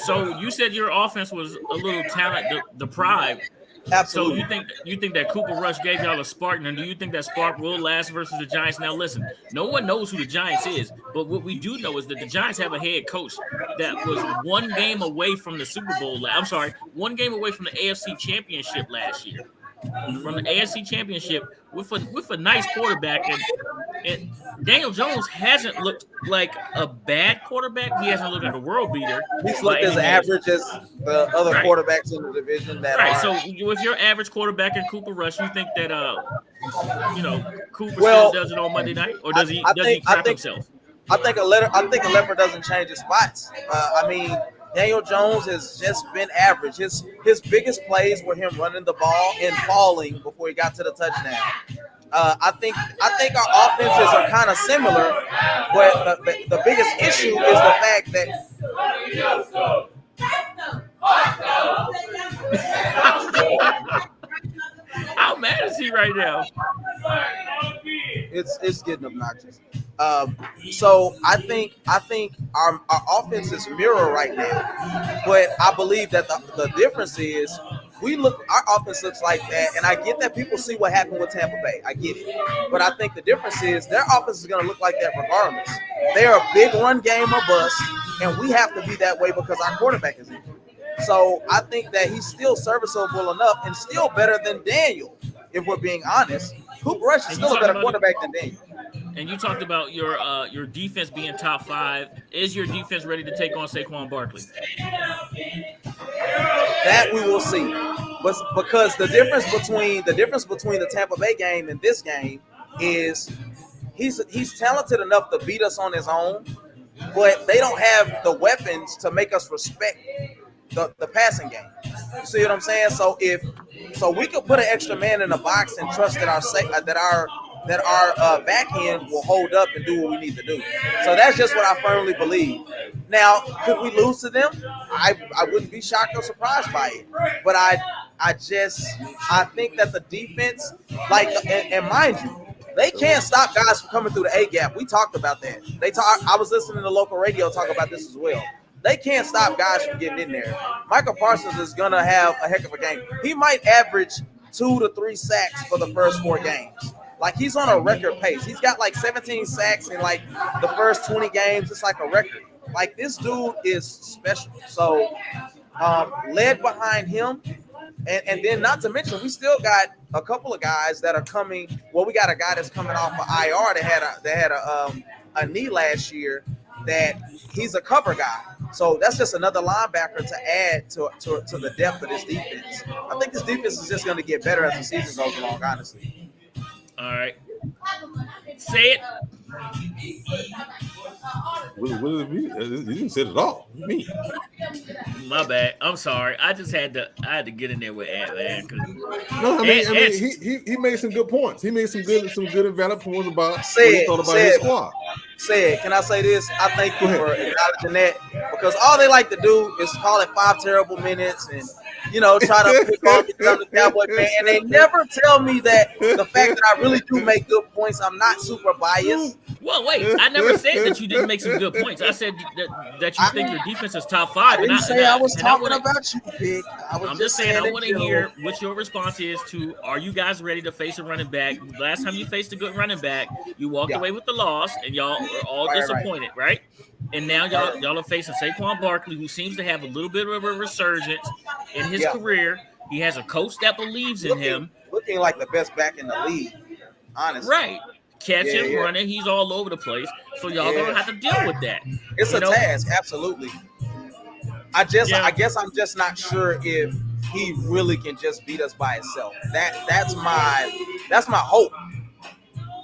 So you said your offense was a little talent deprived. Absolutely. So you think that Cooper Rush gave y'all a spark, and do you think that spark will last versus the Giants? Now listen, no one knows who the Giants is, but what we do know is that the Giants have a head coach that was one game away from the Super Bowl. One game away from the AFC Championship last year. From the AFC Championship with a nice quarterback, and Daniel Jones hasn't looked like a bad quarterback. He hasn't looked like a world beater. He's looked as average as the other quarterbacks in the division. So with your average quarterback and Cooper Rush, you think that Cooper still does it on Monday night, or does he crap himself? I think a leopard doesn't change his spots. Daniel Jones has just been average. His biggest plays were him running the ball and falling before he got to the touchdown. I think our offenses are kind of similar, but the biggest issue is the fact that how mad is he right now? It's getting obnoxious. So I think our offense is mirror right now, but I believe that the difference is our offense looks like that, and I get that people see what happened with Tampa Bay. I get it, but I think the difference is their offense is going to look like that regardless. They are a big run game or bust, and we have to be that way because our quarterback is in. So I think that he's still serviceable enough and still better than Daniel, if we're being honest. Cooper Rush is still a better quarterback than Daniel. And you talked about your defense being top 5. Is your defense ready to take on Saquon Barkley? That we will see. But because the difference between the Tampa Bay game and this game is he's talented enough to beat us on his own, but they don't have the weapons to make us respect the passing game. You see what I'm saying? So we could put an extra man in the box and trust that our back end will hold up and do what we need to do. So that's just what I firmly believe. Now, could we lose to them? I wouldn't be shocked or surprised by it. But I think that the defense, and mind you, they can't stop guys from coming through the A gap. We talked about that. I was listening to local radio talk about this as well. They can't stop guys from getting in there. Michael Parsons is going to have a heck of a game. He might average 2 to 3 sacks for the first 4 games. He's on a record pace. He's got 17 sacks in the first 20 games. It's like a record. This dude is special. So led behind him. And then not to mention, we still got a couple of guys that are coming. Well, we got a guy that's coming off of IR that had a knee last year that he's a cover guy. So that's just another linebacker to add to the depth of this defense. I think this defense is just going to get better as the season goes along, honestly. All right. Say it. What does it mean? You didn't say it at all. What do you mean? My bad. I'm sorry. I had to get in there with Ant, man. No, he made some good points. He made some good and valid points about what he thought about his squad. Can I say this? I thank you for acknowledging that, because all they like to do is call it 5 terrible minutes and try to pick on the Cowboy fan, and they never tell me that the fact that I really do make good points, I'm not super biased. Well, wait, I never said that you didn't make some good points. I said that you think your defense is top 5. I was talking about you, Pick. I'm just saying I want to hear what your response is to, are you guys ready to face a running back? Last time you faced a good running back, you walked away with the loss, and y'all were all disappointed, right? And now y'all are facing Saquon Barkley, who seems to have a little bit of a resurgence in his career. He has a coach that believes in him. Looking like the best back in the league. honestly. Right. Catching, Yeah. running, he's all over the place. So y'all Yeah. gonna have to deal with that. It's You a know? task, absolutely. I guess I'm just not sure if he really can just beat us by himself. That's my hope.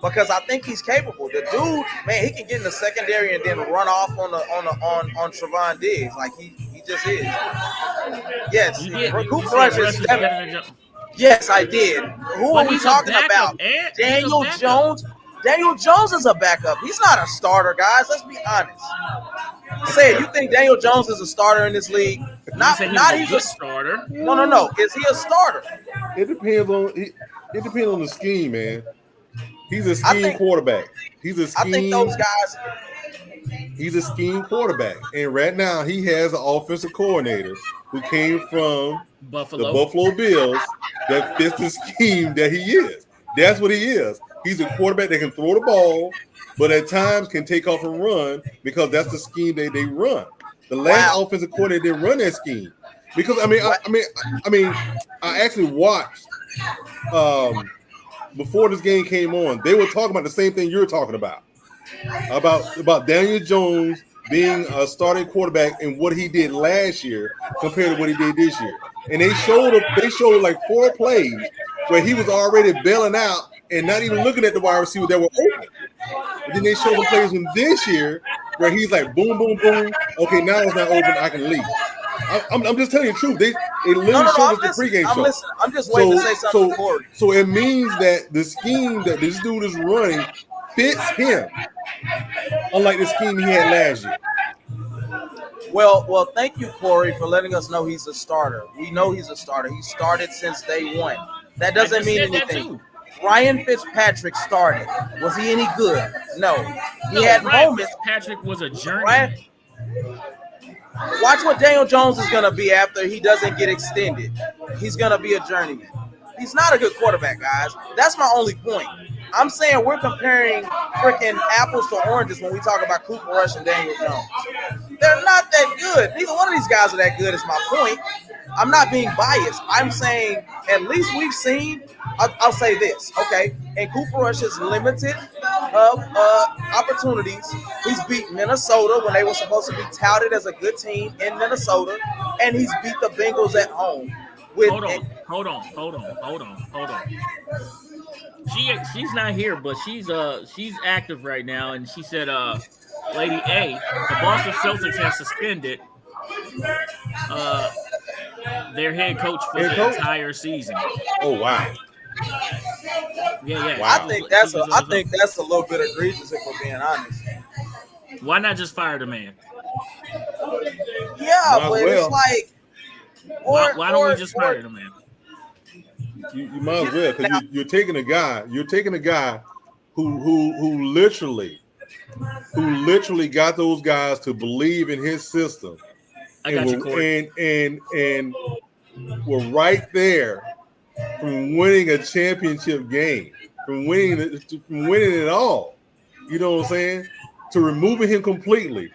Because I think he's capable. The dude, man, he can get in the secondary and then run off on Trevon Diggs. Like he just is. Yes. You did. You Cooper said Rush Rush is is better than Jones. Yes, I did. Who But are we he's a talking backup, about? Ant. He's a Daniel backup. Jones. Daniel Jones is a backup. He's not a starter, guys. Let's be honest. Say, you think Daniel Jones is a starter in this league? You said he's a good starter. No. Is he a starter? It depends on the scheme, man. He's a scheme quarterback. He's a scheme. I think those guys. He's a scheme quarterback, and right now he has an offensive coordinator who came from the Buffalo Bills that fits the scheme that he is. That's what he is. He's a quarterback that can throw the ball, but at times can take off and run because that's the scheme they run. The last offensive coordinator didn't run that scheme because I actually watched before this game came on. They were talking about the same thing you're talking about Daniel Jones being a starting quarterback and what he did last year compared to what he did this year. And they showed like 4 plays where he was already bailing out and not even looking at the wide receiver that were open. And then they showed the plays from this year where he's like boom, boom, boom. Okay, now it's not open. I can leave. I'm just telling you the truth. They literally showed us the pregame show. I'm just waiting to say something. So it means that the scheme that this dude is running fits him, unlike the scheme he had last year. Well, thank you, Corey, for letting us know he's a starter. We know he's a starter. He started since day one. That doesn't mean anything. Ryan Fitzpatrick started. Was he any good? No. He had moments. Fitzpatrick was a journeyman. Watch what Daniel Jones is going to be after he doesn't get extended. He's going to be a journeyman. He's not a good quarterback, guys. That's my only point. I'm saying we're comparing freaking apples to oranges when we talk about Cooper Rush and Daniel Jones. They're not that good. Neither one of these guys are that good is my point. I'm not being biased. I'm saying at least we've seen, I'll say this, okay? And Cooper Rush's limited opportunities. He's beat Minnesota when they were supposed to be touted as a good team in Minnesota, and he's beat the Bengals at home. Hold on. She's not here, but she's active right now, and she said, Lady A, the Boston Celtics have suspended their head coach for the entire season. Oh wow. Yeah. Wow. I think that's a little bit egregious if we're being honest. Why not just fire the man? Yeah, but it's like why don't we just fire the man? You might as well, because you're taking a guy who literally got those guys to believe in his system. I got you, Corey. And we're right there from winning a championship game, from winning it all. You know what I'm saying? To removing him completely,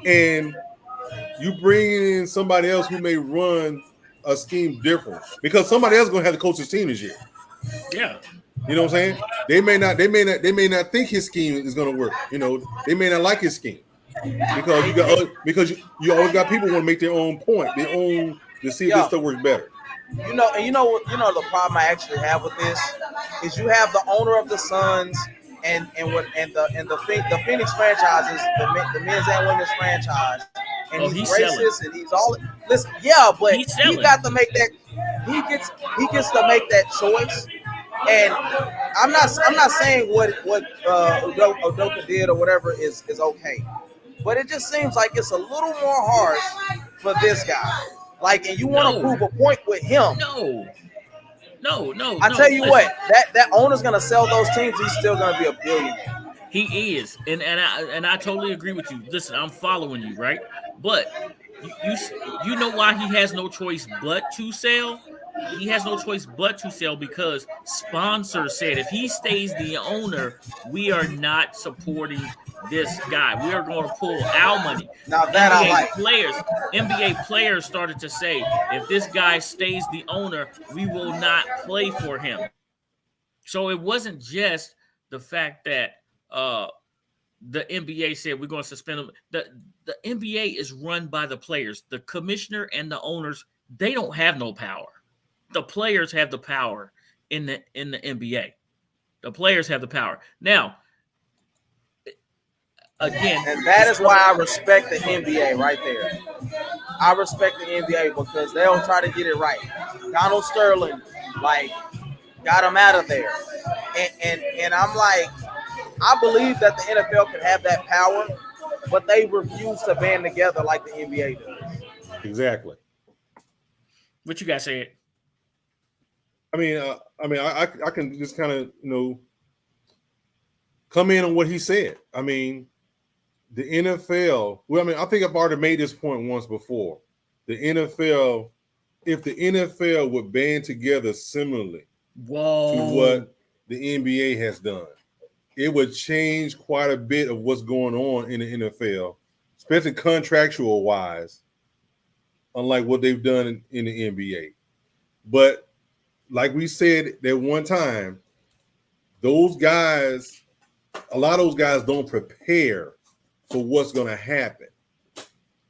and you bring in somebody else who may run a scheme different because somebody else is going to have to coach his team this year. Yeah. You know what I'm saying? They may not think his scheme is going to work. You know, they may not like his scheme because you always got people who want to make their own point, their own to see if this stuff works better. You know the problem I actually have with this is you have the owner of the Suns and the Phoenix franchises, the men's and women's franchise. And he's racist selling. And he's all listen, yeah, but he got to make that he gets to make that choice. And I'm not saying what Udoka did or whatever is okay. But it just seems like it's a little more harsh for this guy. Like, and you want to prove a point with him. No. I tell you what, that owner's gonna sell those teams, he's still gonna be a billionaire. He is, and I totally agree with you. Listen, I'm following you, right? But you know why he has no choice but to sell? He has no choice but to sell because sponsors said if he stays the owner, we are not supporting this guy. We are going to pull our money. Now that I like. NBA players started to say, if this guy stays the owner, we will not play for him. So it wasn't just the fact that the NBA said we're going to suspend them. The NBA is run by the players. The commissioner and the owners, they don't have no power. The players have the power in the NBA. The players have the power. Now, again, and that is why I respect the NBA right there. I respect the NBA because they'll try to get it right. Donald Sterling, like, got him out of there. And I'm like, I believe that the NFL could have that power, but they refuse to band together like the NBA does. Exactly. What you guys said? I can just kind of, come in on what he said. I mean, the NFL, I think I've already made this point once before. The NFL, if the NFL would band together similarly to what the NBA has done, it would change quite a bit of what's going on in the NFL, especially contractual wise, unlike what they've done in the NBA. But like we said that one time, those guys, a lot of those guys don't prepare for what's going to happen.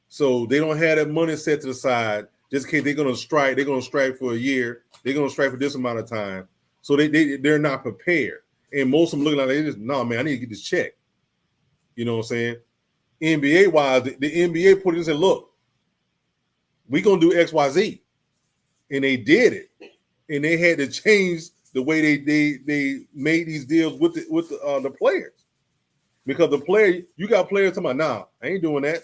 So they don't have that money set to the side just in case they're going to strike. They're going to strike for a year. They're going to strike for this amount of time. So they're not prepared. And most of them looking like they just, no, man, I need to get this check. You know what I'm saying? NBA wise, the NBA put it and said, look, we're going to do X, Y, Z. And they did it. And they had to change the way they made these deals with the players. Because the player, you got players talking about, nah, I ain't doing that.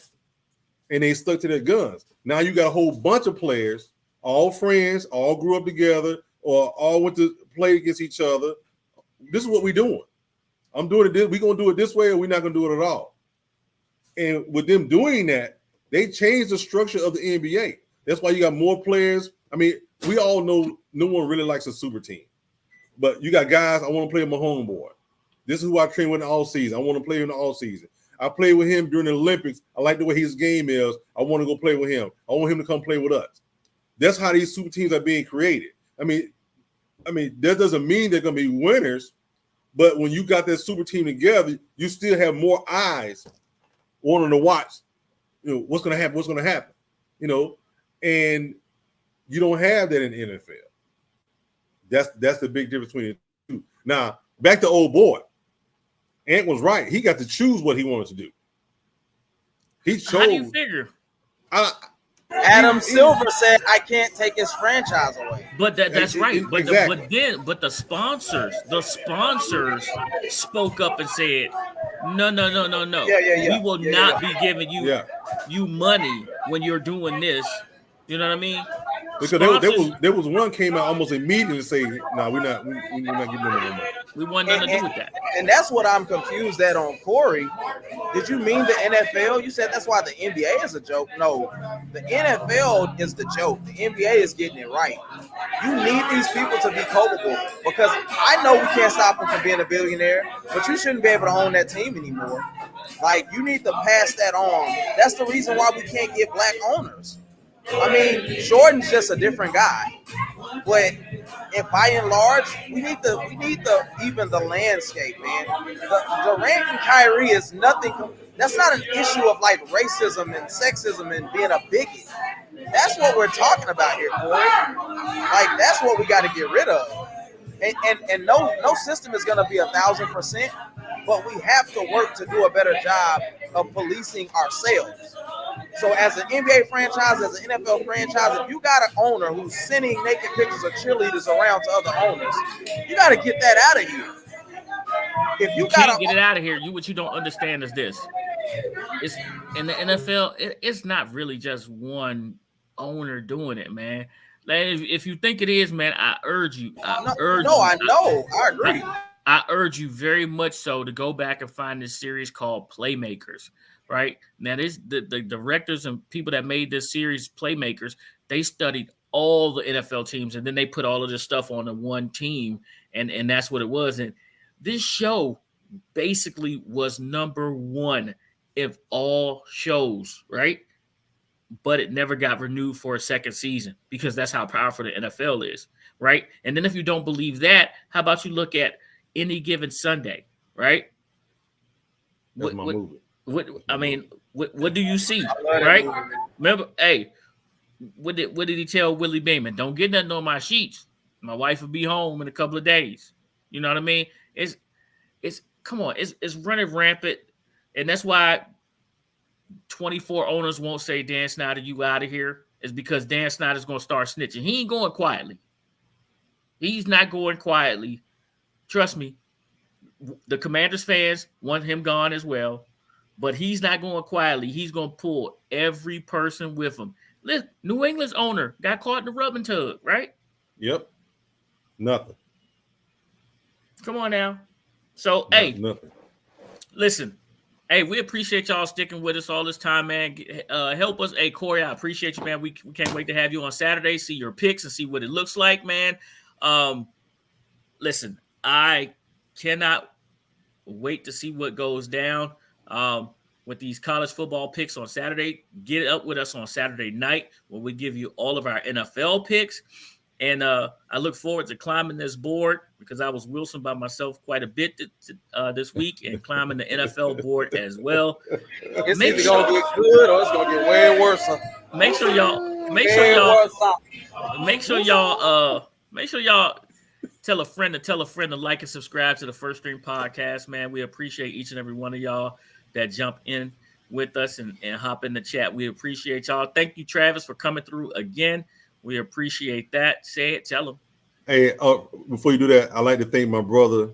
And they stuck to their guns. Now you got a whole bunch of players, all friends, all grew up together, or all went to play against each other. This is what we're doing. I'm doing it this. We're going to do it this way, or we're not going to do it at all. And with them doing that, they changed the structure of the NBA. That's why you got more players. I mean, we all know no one really likes a super team. But you got guys, I want to play with my homeboy. This is who I train with all season. I want to play in the all season. I played with him during the Olympics. I like the way his game is. I want to go play with him. I want him to come play with us. That's how these super teams are being created. I mean, that doesn't mean they're going to be winners, but when you got that super team together, you still have more eyes wanting to watch, what's going to happen, and you don't have that in the NFL. That's the big difference between the two. Now, back to old boy. Ant was right. He got to choose what he wanted to do. He chose. How do you figure? Adam Silver said, "I can't take his franchise away." But that's right. But exactly. but the sponsors spoke up and said, no. Yeah. We will not be giving you money when you're doing this. You know what I mean? Because there was one came out almost immediately to say, "No, we're not giving them no money." We want nothing to do with that. And that's what I'm confused at on Corey. Did you mean the NFL? You said that's why the NBA is a joke. No, the NFL is the joke. The NBA is getting it right. You need these people to be culpable because I know we can't stop them from being a billionaire, but you shouldn't be able to own that team anymore. Like, you need to pass that on. That's the reason why we can't get black owners. I mean, Jordan's just a different guy, but by and large, we need the even the landscape, man. Durant and Kyrie is nothing. That's not an issue of like racism and sexism and being a bigot. That's what we're talking about here, boy. Like, that's what we got to get rid of. And no system is going to be 1,000%, but we have to work to do a better job of policing ourselves. So as an NBA franchise, as an NFL franchise, if you got an owner who's sending naked pictures of cheerleaders around to other owners, you got to get that out of here. If you can't get it out of here, what you don't understand is this. It's in the NFL, it's not really just one owner doing it, man. Like, if you think it is, man, I urge you. I agree. I urge you very much so to go back and find this series called Playmakers. Right now, this the directors and people that made this series, Playmakers, they studied all the NFL teams, and then they put all of this stuff on the one team, and that's what it was. And this show basically was number one of all shows, right? but it never got renewed for a second season because that's how powerful the NFL is, right? And then if you don't believe that, how about you look at Any Given Sunday, right? That's my movie. What do you see, right? Remember, hey, what did he tell Willie Beeman? Don't get nothing on my sheets. My wife will be home in a couple of days. You know what I mean? It's come on, it's running rampant, and that's why 24 owners won't say Dan Snyder, you out of here. Is because Dan Snyder's going to start snitching. He ain't going quietly. He's not going quietly. Trust me. The Commanders fans want him gone as well, but he's not going quietly. He's going to pull every person with him. Listen, New England's owner got caught in the rubbing tug, right? Yep. Nothing. Come on now. So, Nothing. Listen. Hey, we appreciate y'all sticking with us all this time, man. Help us. Hey, Corey, I appreciate you, man. We can't wait to have you on Saturday, see your picks and see what it looks like, man. Listen, I cannot wait to see what goes down with these college football picks on Saturday. Get up with us on Saturday night when we give you all of our NFL picks. And I look forward to climbing this board because I was Wilson by myself quite a bit this week and climbing the NFL board as well. It's either gonna get good or it's gonna get way worse. Make sure y'all tell a friend to like and subscribe to the First String Podcast, man. We appreciate each and every one of y'all that jump in with us and hop in the chat. We appreciate y'all. Thank you, Travis, for coming through again. We appreciate that. Say it. Tell them. Hey, before you do that, I'd like to thank my brother,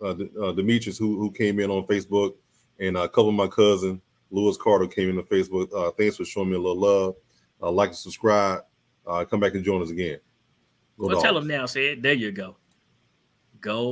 Demetrius, who came in on Facebook, and a couple of my cousin, Lewis Carter, came in on Facebook. Thanks for showing me a little love. Like and subscribe. Come back and join us again. Well, tell them now. Say it. There you go. Go.